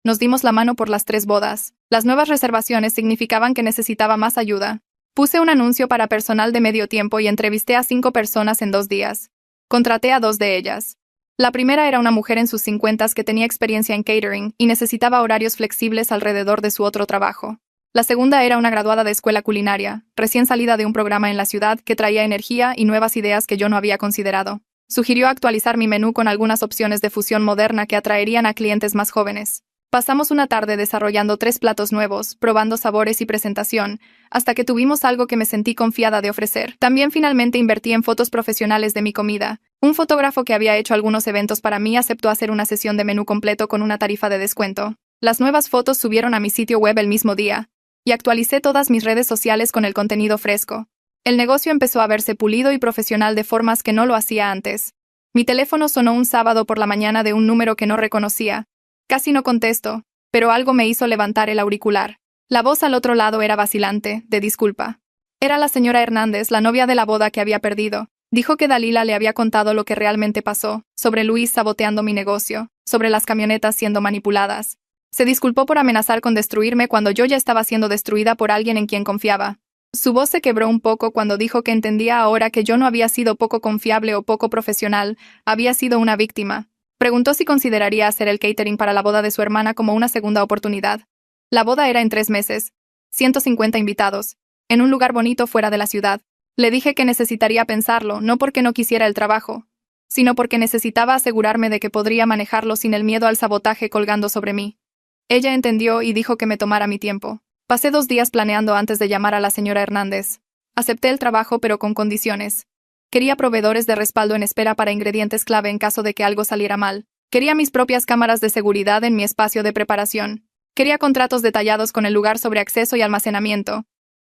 Nos dimos la mano por las 3 bodas. Las nuevas reservaciones significaban que necesitaba más ayuda. Puse un anuncio para personal de medio tiempo y entrevisté a 5 personas en 2 días. Contraté a 2 de ellas. La primera era una mujer en sus 50s que tenía experiencia en catering y necesitaba horarios flexibles alrededor de su otro trabajo. La segunda era una graduada de escuela culinaria, recién salida de un programa en la ciudad que traía energía y nuevas ideas que yo no había considerado. Sugirió actualizar mi menú con algunas opciones de fusión moderna que atraerían a clientes más jóvenes. Pasamos una tarde desarrollando 3 platos nuevos, probando sabores y presentación, hasta que tuvimos algo que me sentí confiada de ofrecer. También finalmente invertí en fotos profesionales de mi comida. Un fotógrafo que había hecho algunos eventos para mí aceptó hacer una sesión de menú completo con una tarifa de descuento. Las nuevas fotos subieron a mi sitio web el mismo día, y actualicé todas mis redes sociales con el contenido fresco. El negocio empezó a verse pulido y profesional de formas que no lo hacía antes. Mi teléfono sonó un sábado por la mañana de un número que no reconocía. Casi no contesto, pero algo me hizo levantar el auricular. La voz al otro lado era vacilante, de disculpa. Era la señora Hernández, la novia de la boda que había perdido. Dijo que Dalila le había contado lo que realmente pasó, sobre Luis saboteando mi negocio, sobre las camionetas siendo manipuladas. Se disculpó por amenazar con destruirme cuando yo ya estaba siendo destruida por alguien en quien confiaba. Su voz se quebró un poco cuando dijo que entendía ahora que yo no había sido poco confiable o poco profesional, había sido una víctima. Preguntó si consideraría hacer el catering para la boda de su hermana como una segunda oportunidad. La boda era en 3 meses. 150 invitados. En un lugar bonito fuera de la ciudad. Le dije que necesitaría pensarlo, no porque no quisiera el trabajo, sino porque necesitaba asegurarme de que podría manejarlo sin el miedo al sabotaje colgando sobre mí. Ella entendió y dijo que me tomara mi tiempo. Pasé 2 días planeando antes de llamar a la señora Hernández. Acepté el trabajo pero con condiciones. Quería proveedores de respaldo en espera para ingredientes clave en caso de que algo saliera mal. Quería mis propias cámaras de seguridad en mi espacio de preparación. Quería contratos detallados con el lugar sobre acceso y almacenamiento.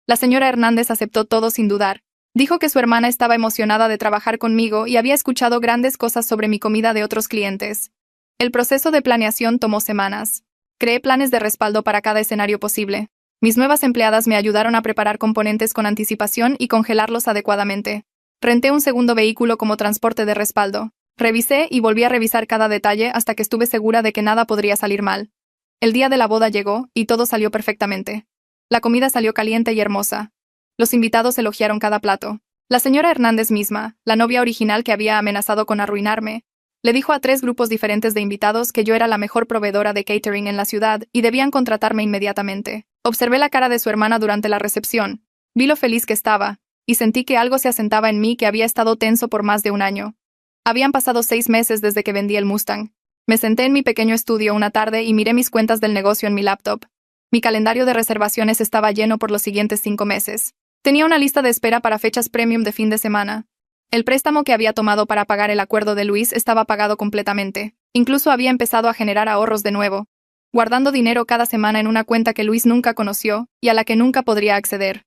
La señora Hernández aceptó todo sin dudar. Dijo que su hermana estaba emocionada de trabajar conmigo y había escuchado grandes cosas sobre mi comida de otros clientes. El proceso de planeación tomó semanas. Creé planes de respaldo para cada escenario posible. Mis nuevas empleadas me ayudaron a preparar componentes con anticipación y congelarlos adecuadamente. Renté un segundo vehículo como transporte de respaldo. Revisé y volví a revisar cada detalle hasta que estuve segura de que nada podría salir mal. El día de la boda llegó y todo salió perfectamente. La comida salió caliente y hermosa. Los invitados elogiaron cada plato. La señora Hernández misma, la novia original que había amenazado con arruinarme, le dijo a 3 grupos diferentes de invitados que yo era la mejor proveedora de catering en la ciudad y debían contratarme inmediatamente. Observé la cara de su hermana durante la recepción. Vi lo feliz que estaba, y sentí que algo se asentaba en mí que había estado tenso por más de un año. Habían pasado 6 meses desde que vendí el Mustang. Me senté en mi pequeño estudio una tarde y miré mis cuentas del negocio en mi laptop. Mi calendario de reservaciones estaba lleno por los siguientes 5 meses. Tenía una lista de espera para fechas premium de fin de semana. El préstamo que había tomado para pagar el acuerdo de Luis estaba pagado completamente. Incluso había empezado a generar ahorros de nuevo, guardando dinero cada semana en una cuenta que Luis nunca conoció y a la que nunca podría acceder.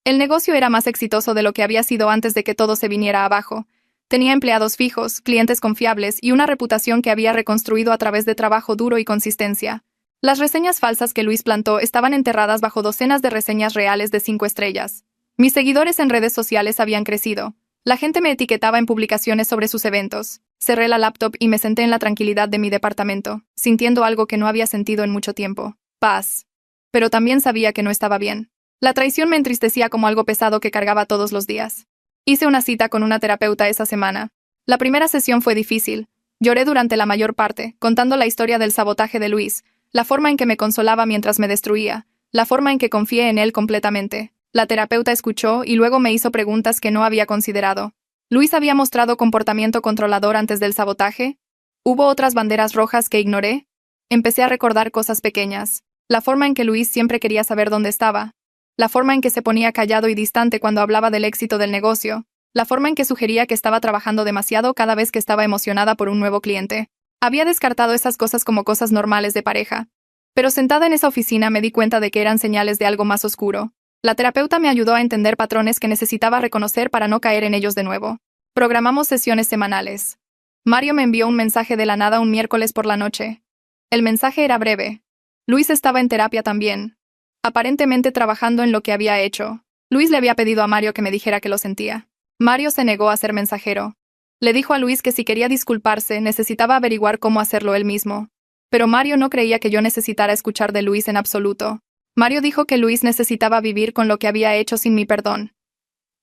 El negocio era más exitoso de lo que había sido antes de que todo se viniera abajo. Tenía empleados fijos, clientes confiables y una reputación que había reconstruido a través de trabajo duro y consistencia. Las reseñas falsas que Luis plantó estaban enterradas bajo docenas de reseñas reales de 5 estrellas. Mis seguidores en redes sociales habían crecido. La gente me etiquetaba en publicaciones sobre sus eventos. Cerré la laptop y me senté en la tranquilidad de mi departamento, sintiendo algo que no había sentido en mucho tiempo. Paz. Pero también sabía que no estaba bien. La traición me entristecía como algo pesado que cargaba todos los días. Hice una cita con una terapeuta esa semana. La primera sesión fue difícil. Lloré durante la mayor parte, contando la historia del sabotaje de Luis, la forma en que me consolaba mientras me destruía, la forma en que confié en él completamente. La terapeuta escuchó y luego me hizo preguntas que no había considerado. ¿Luis había mostrado comportamiento controlador antes del sabotaje? ¿Hubo otras banderas rojas que ignoré? Empecé a recordar cosas pequeñas. La forma en que Luis siempre quería saber dónde estaba. La forma en que se ponía callado y distante cuando hablaba del éxito del negocio. La forma en que sugería que estaba trabajando demasiado cada vez que estaba emocionada por un nuevo cliente. Había descartado esas cosas como cosas normales de pareja. Pero sentada en esa oficina me di cuenta de que eran señales de algo más oscuro. La terapeuta me ayudó a entender patrones que necesitaba reconocer para no caer en ellos de nuevo. Programamos sesiones semanales. Mario me envió un mensaje de la nada un miércoles por la noche. El mensaje era breve. Luis estaba en terapia también. Aparentemente trabajando en lo que había hecho. Luis le había pedido a Mario que me dijera que lo sentía. Mario se negó a ser mensajero. Le dijo a Luis que si quería disculparse, necesitaba averiguar cómo hacerlo él mismo. Pero Mario no creía que yo necesitara escuchar de Luis en absoluto. Mario dijo que Luis necesitaba vivir con lo que había hecho sin mi perdón.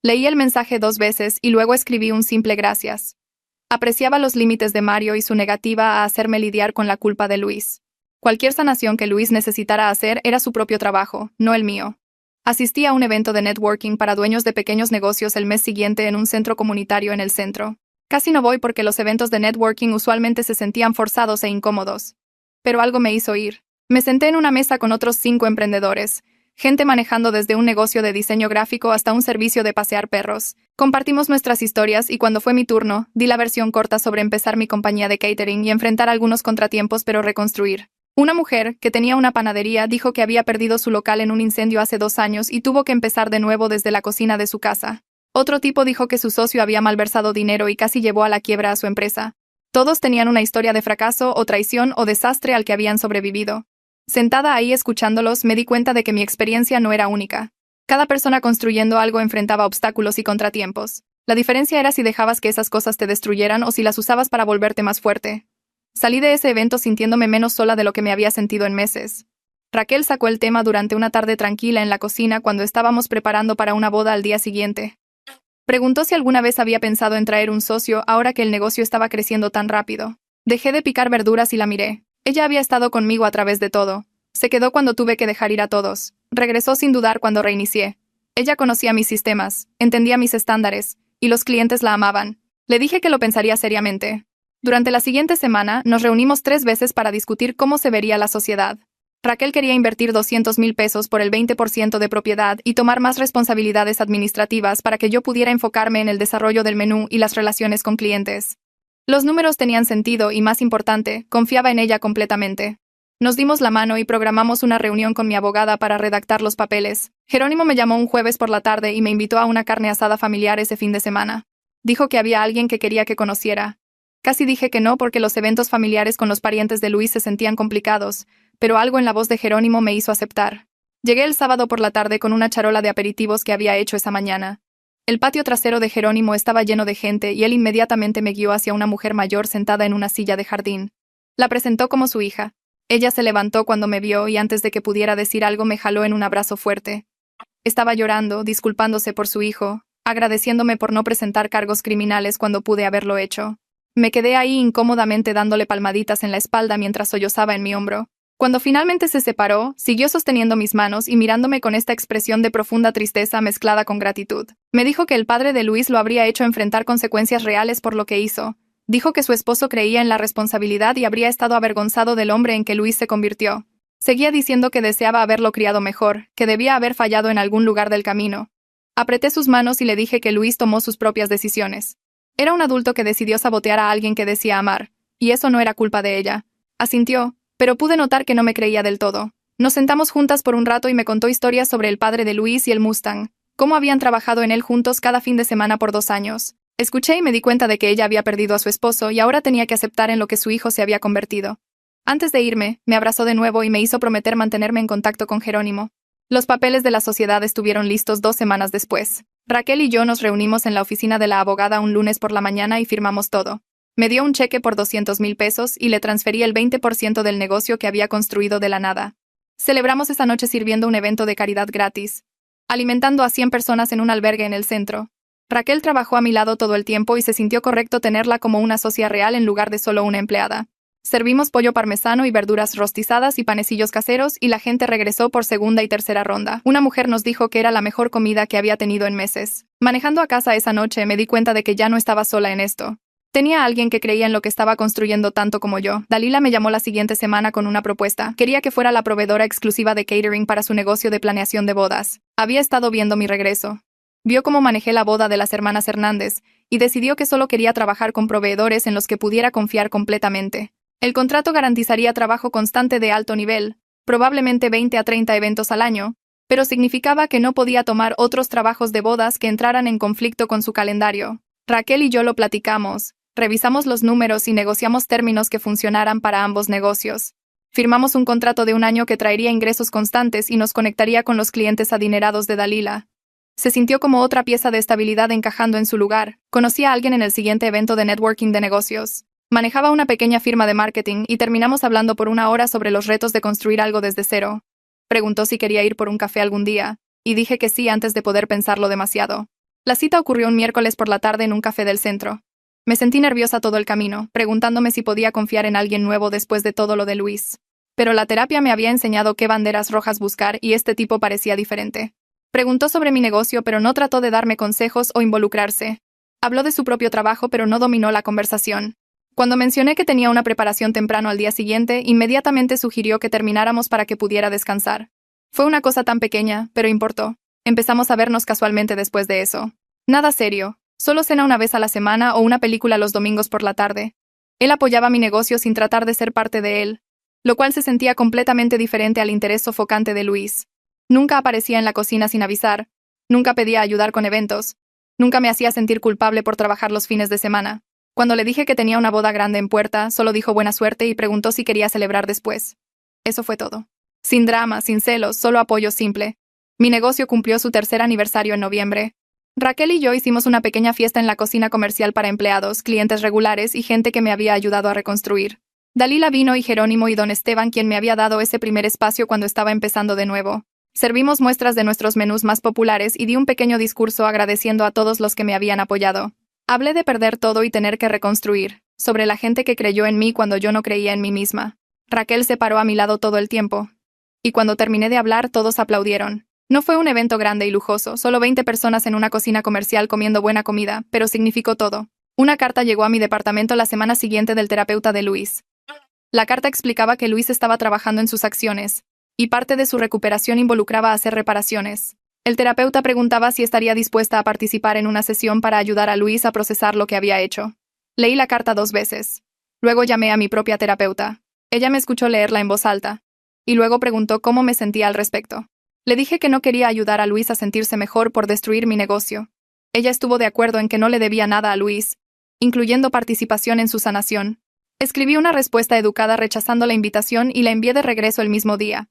Leí el mensaje 2 veces y luego escribí un simple gracias. Apreciaba los límites de Mario y su negativa a hacerme lidiar con la culpa de Luis. Cualquier sanación que Luis necesitara hacer era su propio trabajo, no el mío. Asistí a un evento de networking para dueños de pequeños negocios el mes siguiente en un centro comunitario en el centro. Casi no voy porque los eventos de networking usualmente se sentían forzados e incómodos. Pero algo me hizo ir. Me senté en una mesa con otros 5 emprendedores, gente manejando desde un negocio de diseño gráfico hasta un servicio de pasear perros. Compartimos nuestras historias y cuando fue mi turno, di la versión corta sobre empezar mi compañía de catering y enfrentar algunos contratiempos pero reconstruir. Una mujer, que tenía una panadería, dijo que había perdido su local en un incendio hace 2 años y tuvo que empezar de nuevo desde la cocina de su casa. Otro tipo dijo que su socio había malversado dinero y casi llevó a la quiebra a su empresa. Todos tenían una historia de fracaso o traición o desastre al que habían sobrevivido. Sentada ahí escuchándolos, me di cuenta de que mi experiencia no era única. Cada persona construyendo algo enfrentaba obstáculos y contratiempos. La diferencia era si dejabas que esas cosas te destruyeran o si las usabas para volverte más fuerte. Salí de ese evento sintiéndome menos sola de lo que me había sentido en meses. Raquel sacó el tema durante una tarde tranquila en la cocina cuando estábamos preparando para una boda al día siguiente. Preguntó si alguna vez había pensado en traer un socio ahora que el negocio estaba creciendo tan rápido. Dejé de picar verduras y la miré. Ella había estado conmigo a través de todo. Se quedó cuando tuve que dejar ir a todos. Regresó sin dudar cuando reinicié. Ella conocía mis sistemas, entendía mis estándares, y los clientes la amaban. Le dije que lo pensaría seriamente. Durante la siguiente semana, nos reunimos 3 veces para discutir cómo se vería la sociedad. Raquel quería invertir 200,000 pesos por el 20% de propiedad y tomar más responsabilidades administrativas para que yo pudiera enfocarme en el desarrollo del menú y las relaciones con clientes. Los números tenían sentido y, más importante, confiaba en ella completamente. Nos dimos la mano y programamos una reunión con mi abogada para redactar los papeles. Jerónimo me llamó un jueves por la tarde y me invitó a una carne asada familiar ese fin de semana. Dijo que había alguien que quería que conociera. Casi dije que no porque los eventos familiares con los parientes de Luis se sentían complicados, pero algo en la voz de Jerónimo me hizo aceptar. Llegué el sábado por la tarde con una charola de aperitivos que había hecho esa mañana. El patio trasero de Jerónimo estaba lleno de gente y él inmediatamente me guió hacia una mujer mayor sentada en una silla de jardín. La presentó como su hija. Ella se levantó cuando me vio y antes de que pudiera decir algo me jaló en un abrazo fuerte. Estaba llorando, disculpándose por su hijo, agradeciéndome por no presentar cargos criminales cuando pude haberlo hecho. Me quedé ahí incómodamente dándole palmaditas en la espalda mientras sollozaba en mi hombro. Cuando finalmente se separó, siguió sosteniendo mis manos y mirándome con esta expresión de profunda tristeza mezclada con gratitud. Me dijo que el padre de Luis lo habría hecho enfrentar consecuencias reales por lo que hizo. Dijo que su esposo creía en la responsabilidad y habría estado avergonzado del hombre en que Luis se convirtió. Seguía diciendo que deseaba haberlo criado mejor, que debía haber fallado en algún lugar del camino. Apreté sus manos y le dije que Luis tomó sus propias decisiones. Era un adulto que decidió sabotear a alguien que decía amar, y eso no era culpa de ella. Asintió, pero pude notar que no me creía del todo. Nos sentamos juntas por un rato y me contó historias sobre el padre de Luis y el Mustang, cómo habían trabajado en él juntos cada fin de semana por 2 años. Escuché y me di cuenta de que ella había perdido a su esposo y ahora tenía que aceptar en lo que su hijo se había convertido. Antes de irme, me abrazó de nuevo y me hizo prometer mantenerme en contacto con Jerónimo. Los papeles de la sociedad estuvieron listos 2 semanas después. Raquel y yo nos reunimos en la oficina de la abogada un lunes por la mañana y firmamos todo. Me dio un cheque por 200,000 pesos y le transferí el 20% del negocio que había construido de la nada. Celebramos esa noche sirviendo un evento de caridad gratis, alimentando a 100 personas en un albergue en el centro. Raquel trabajó a mi lado todo el tiempo y se sintió correcto tenerla como una socia real en lugar de solo una empleada. Servimos pollo parmesano y verduras rostizadas y panecillos caseros y la gente regresó por segunda y tercera ronda. Una mujer nos dijo que era la mejor comida que había tenido en meses. Manejando a casa esa noche me di cuenta de que ya no estaba sola en esto. Tenía a alguien que creía en lo que estaba construyendo tanto como yo. Dalila me llamó la siguiente semana con una propuesta. Quería que fuera la proveedora exclusiva de catering para su negocio de planeación de bodas. Había estado viendo mi regreso. Vio cómo manejé la boda de las hermanas Hernández y decidió que solo quería trabajar con proveedores en los que pudiera confiar completamente. El contrato garantizaría trabajo constante de alto nivel, probablemente 20 a 30 eventos al año, pero significaba que no podía tomar otros trabajos de bodas que entraran en conflicto con su calendario. Raquel y yo lo platicamos, revisamos los números y negociamos términos que funcionaran para ambos negocios. Firmamos un contrato de un año que traería ingresos constantes y nos conectaría con los clientes adinerados de Dalila. Se sintió como otra pieza de estabilidad encajando en su lugar. Conocí a alguien en el siguiente evento de networking de negocios. Manejaba una pequeña firma de marketing y terminamos hablando por una hora sobre los retos de construir algo desde cero. Preguntó si quería ir por un café algún día, y dije que sí antes de poder pensarlo demasiado. La cita ocurrió un miércoles por la tarde en un café del centro. Me sentí nerviosa todo el camino, preguntándome si podía confiar en alguien nuevo después de todo lo de Luis. Pero la terapia me había enseñado qué banderas rojas buscar y este tipo parecía diferente. Preguntó sobre mi negocio pero no trató de darme consejos o involucrarse. Habló de su propio trabajo pero no dominó la conversación. Cuando mencioné que tenía una preparación temprano al día siguiente, inmediatamente sugirió que termináramos para que pudiera descansar. Fue una cosa tan pequeña, pero importó. Empezamos a vernos casualmente después de eso. Nada serio, solo cena una vez a la semana o una película los domingos por la tarde. Él apoyaba mi negocio sin tratar de ser parte de él, lo cual se sentía completamente diferente al interés sofocante de Luis. Nunca aparecía en la cocina sin avisar, nunca pedía ayudar con eventos, nunca me hacía sentir culpable por trabajar los fines de semana. Cuando le dije que tenía una boda grande en puerta, solo dijo buena suerte y preguntó si quería celebrar después. Eso fue todo. Sin drama, sin celos, solo apoyo simple. Mi negocio cumplió su tercer aniversario en noviembre. Raquel y yo hicimos una pequeña fiesta en la cocina comercial para empleados, clientes regulares y gente que me había ayudado a reconstruir. Dalila vino y Jerónimo y don Esteban, quien me había dado ese primer espacio cuando estaba empezando de nuevo. Servimos muestras de nuestros menús más populares y di un pequeño discurso agradeciendo a todos los que me habían apoyado. Hablé de perder todo y tener que reconstruir, sobre la gente que creyó en mí cuando yo no creía en mí misma. Raquel se paró a mi lado todo el tiempo. Y cuando terminé de hablar, todos aplaudieron. No fue un evento grande y lujoso, solo 20 personas en una cocina comercial comiendo buena comida, pero significó todo. Una carta llegó a mi departamento la semana siguiente del terapeuta de Luis. La carta explicaba que Luis estaba trabajando en sus acciones, y parte de su recuperación involucraba hacer reparaciones. El terapeuta preguntaba si estaría dispuesta a participar en una sesión para ayudar a Luis a procesar lo que había hecho. Leí la carta 2 veces. Luego llamé a mi propia terapeuta. Ella me escuchó leerla en voz alta. Y luego preguntó cómo me sentía al respecto. Le dije que no quería ayudar a Luis a sentirse mejor por destruir mi negocio. Ella estuvo de acuerdo en que no le debía nada a Luis, incluyendo participación en su sanación. Escribí una respuesta educada rechazando la invitación y la envié de regreso el mismo día.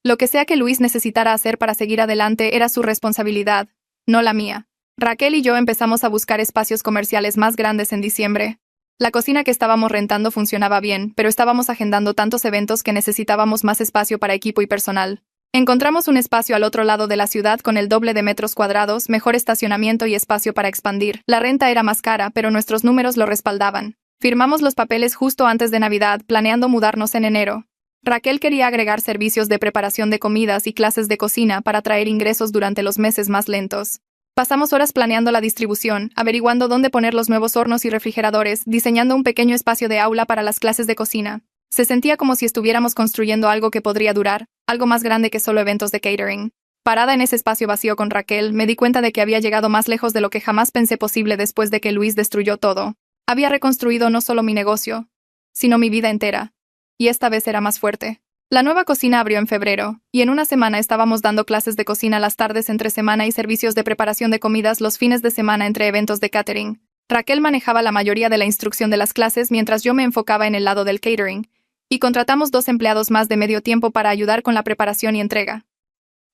Lo que sea que Luis necesitara hacer para seguir adelante era su responsabilidad, no la mía. Raquel y yo empezamos a buscar espacios comerciales más grandes en diciembre. La cocina que estábamos rentando funcionaba bien, pero estábamos agendando tantos eventos que necesitábamos más espacio para equipo y personal. Encontramos un espacio al otro lado de la ciudad con el doble de metros cuadrados, mejor estacionamiento y espacio para expandir. La renta era más cara, pero nuestros números lo respaldaban. Firmamos los papeles justo antes de Navidad, planeando mudarnos en enero. Raquel quería agregar servicios de preparación de comidas y clases de cocina para traer ingresos durante los meses más lentos. Pasamos horas planeando la distribución, averiguando dónde poner los nuevos hornos y refrigeradores, diseñando un pequeño espacio de aula para las clases de cocina. Se sentía como si estuviéramos construyendo algo que podría durar, algo más grande que solo eventos de catering. Parada en ese espacio vacío con Raquel, me di cuenta de que había llegado más lejos de lo que jamás pensé posible después de que Luis destruyó todo. Había reconstruido no solo mi negocio, sino mi vida entera. Y esta vez era más fuerte. La nueva cocina abrió en febrero, y en una semana estábamos dando clases de cocina las tardes entre semana y servicios de preparación de comidas los fines de semana entre eventos de catering. Raquel manejaba la mayoría de la instrucción de las clases mientras yo me enfocaba en el lado del catering, y contratamos 2 empleados más de medio tiempo para ayudar con la preparación y entrega.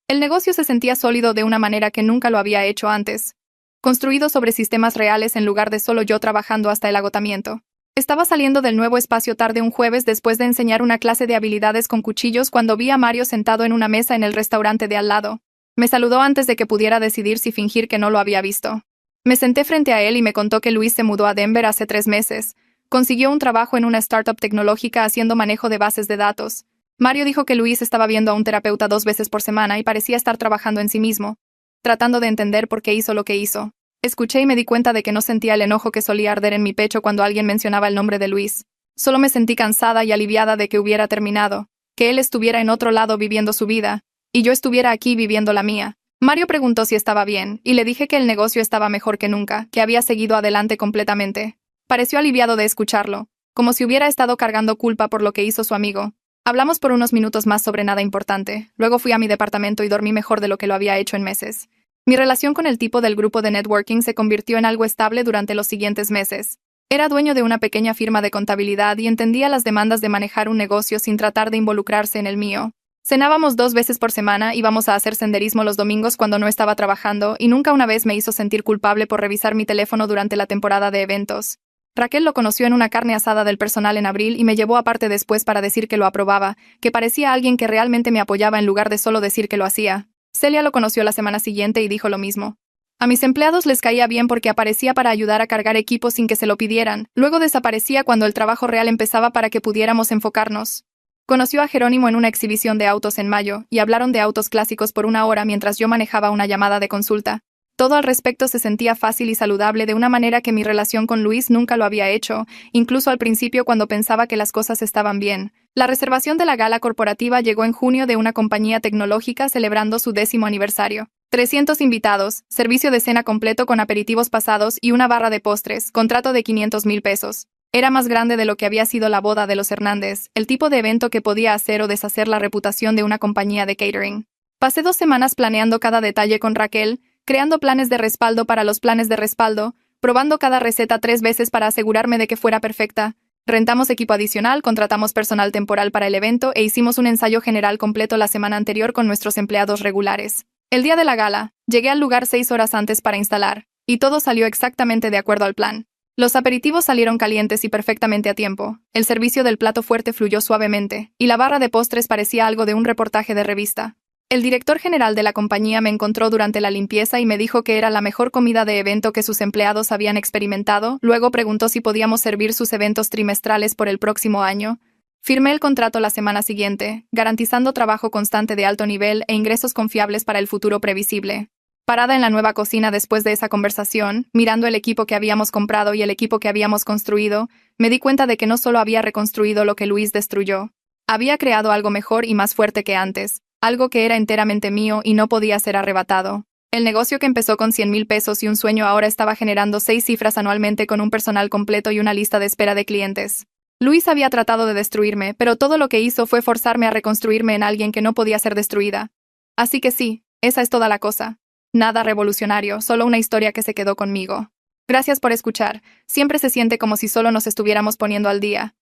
El negocio se sentía sólido de una manera que nunca lo había hecho antes. construido sobre sistemas reales en lugar de solo yo trabajando hasta el agotamiento. Estaba saliendo del nuevo espacio tarde un jueves después de enseñar una clase de habilidades con cuchillos cuando vi a Mario sentado en una mesa en el restaurante de al lado. Me saludó antes de que pudiera decidir si fingir que no lo había visto. Me senté frente a él y me contó que Luis se mudó a Denver hace 3 meses. Consiguió un trabajo en una startup tecnológica haciendo manejo de bases de datos. Mario dijo que Luis estaba viendo a un terapeuta 2 veces por semana y parecía estar trabajando en sí mismo, tratando de entender por qué hizo lo que hizo. Escuché y me di cuenta de que no sentía el enojo que solía arder en mi pecho cuando alguien mencionaba el nombre de Luis. Solo me sentí cansada y aliviada de que hubiera terminado, que él estuviera en otro lado viviendo su vida, y yo estuviera aquí viviendo la mía. Mario preguntó si estaba bien, y le dije que el negocio estaba mejor que nunca, que había seguido adelante completamente. Pareció aliviado de escucharlo, como si hubiera estado cargando culpa por lo que hizo su amigo. Hablamos por unos minutos más sobre nada importante, luego fui a mi departamento y dormí mejor de lo que lo había hecho en meses. Mi relación con el tipo del grupo de networking se convirtió en algo estable durante los siguientes meses. Era dueño de una pequeña firma de contabilidad y entendía las demandas de manejar un negocio sin tratar de involucrarse en el mío. Cenábamos 2 veces por semana, íbamos a hacer senderismo los domingos cuando no estaba trabajando y nunca una vez me hizo sentir culpable por revisar mi teléfono durante la temporada de eventos. Raquel lo conoció en una carne asada del personal en abril y me llevó aparte después para decir que lo aprobaba, que parecía alguien que realmente me apoyaba en lugar de solo decir que lo hacía. Celia lo conoció la semana siguiente y dijo lo mismo. A mis empleados les caía bien porque aparecía para ayudar a cargar equipos sin que se lo pidieran, luego desaparecía cuando el trabajo real empezaba para que pudiéramos enfocarnos. Conoció a Jerónimo en una exhibición de autos en mayo, y hablaron de autos clásicos por 1 hora mientras yo manejaba una llamada de consulta. Todo al respecto se sentía fácil y saludable de una manera que mi relación con Luis nunca lo había hecho, incluso al principio cuando pensaba que las cosas estaban bien. La reservación de la gala corporativa llegó en junio de una compañía tecnológica celebrando su 10º aniversario. 300 invitados, servicio de cena completo con aperitivos pasados y una barra de postres, contrato de 500,000 pesos. Era más grande de lo que había sido la boda de los Hernández, el tipo de evento que podía hacer o deshacer la reputación de una compañía de catering. Pasé 2 semanas planeando cada detalle con Raquel, creando planes de respaldo para los planes de respaldo, probando cada receta 3 veces para asegurarme de que fuera perfecta. Rentamos equipo adicional, contratamos personal temporal para el evento e hicimos un ensayo general completo la semana anterior con nuestros empleados regulares. El día de la gala, llegué al lugar 6 horas antes para instalar, y todo salió exactamente de acuerdo al plan. Los aperitivos salieron calientes y perfectamente a tiempo, el servicio del plato fuerte fluyó suavemente, y la barra de postres parecía algo de un reportaje de revista. El director general de la compañía me encontró durante la limpieza y me dijo que era la mejor comida de evento que sus empleados habían experimentado, luego preguntó si podíamos servir sus eventos trimestrales por el próximo año. Firmé el contrato la semana siguiente, garantizando trabajo constante de alto nivel e ingresos confiables para el futuro previsible. Parada en la nueva cocina después de esa conversación, mirando el equipo que habíamos comprado y el equipo que habíamos construido, me di cuenta de que no solo había reconstruido lo que Luis destruyó. Había creado algo mejor y más fuerte que antes, algo que era enteramente mío y no podía ser arrebatado. El negocio que empezó con 100,000 pesos y un sueño ahora estaba generando 6 cifras anualmente con un personal completo y una lista de espera de clientes. Luis había tratado de destruirme, pero todo lo que hizo fue forzarme a reconstruirme en alguien que no podía ser destruida. Así que sí, esa es toda la cosa. Nada revolucionario, solo una historia que se quedó conmigo. Gracias por escuchar. Siempre se siente como si solo nos estuviéramos poniendo al día.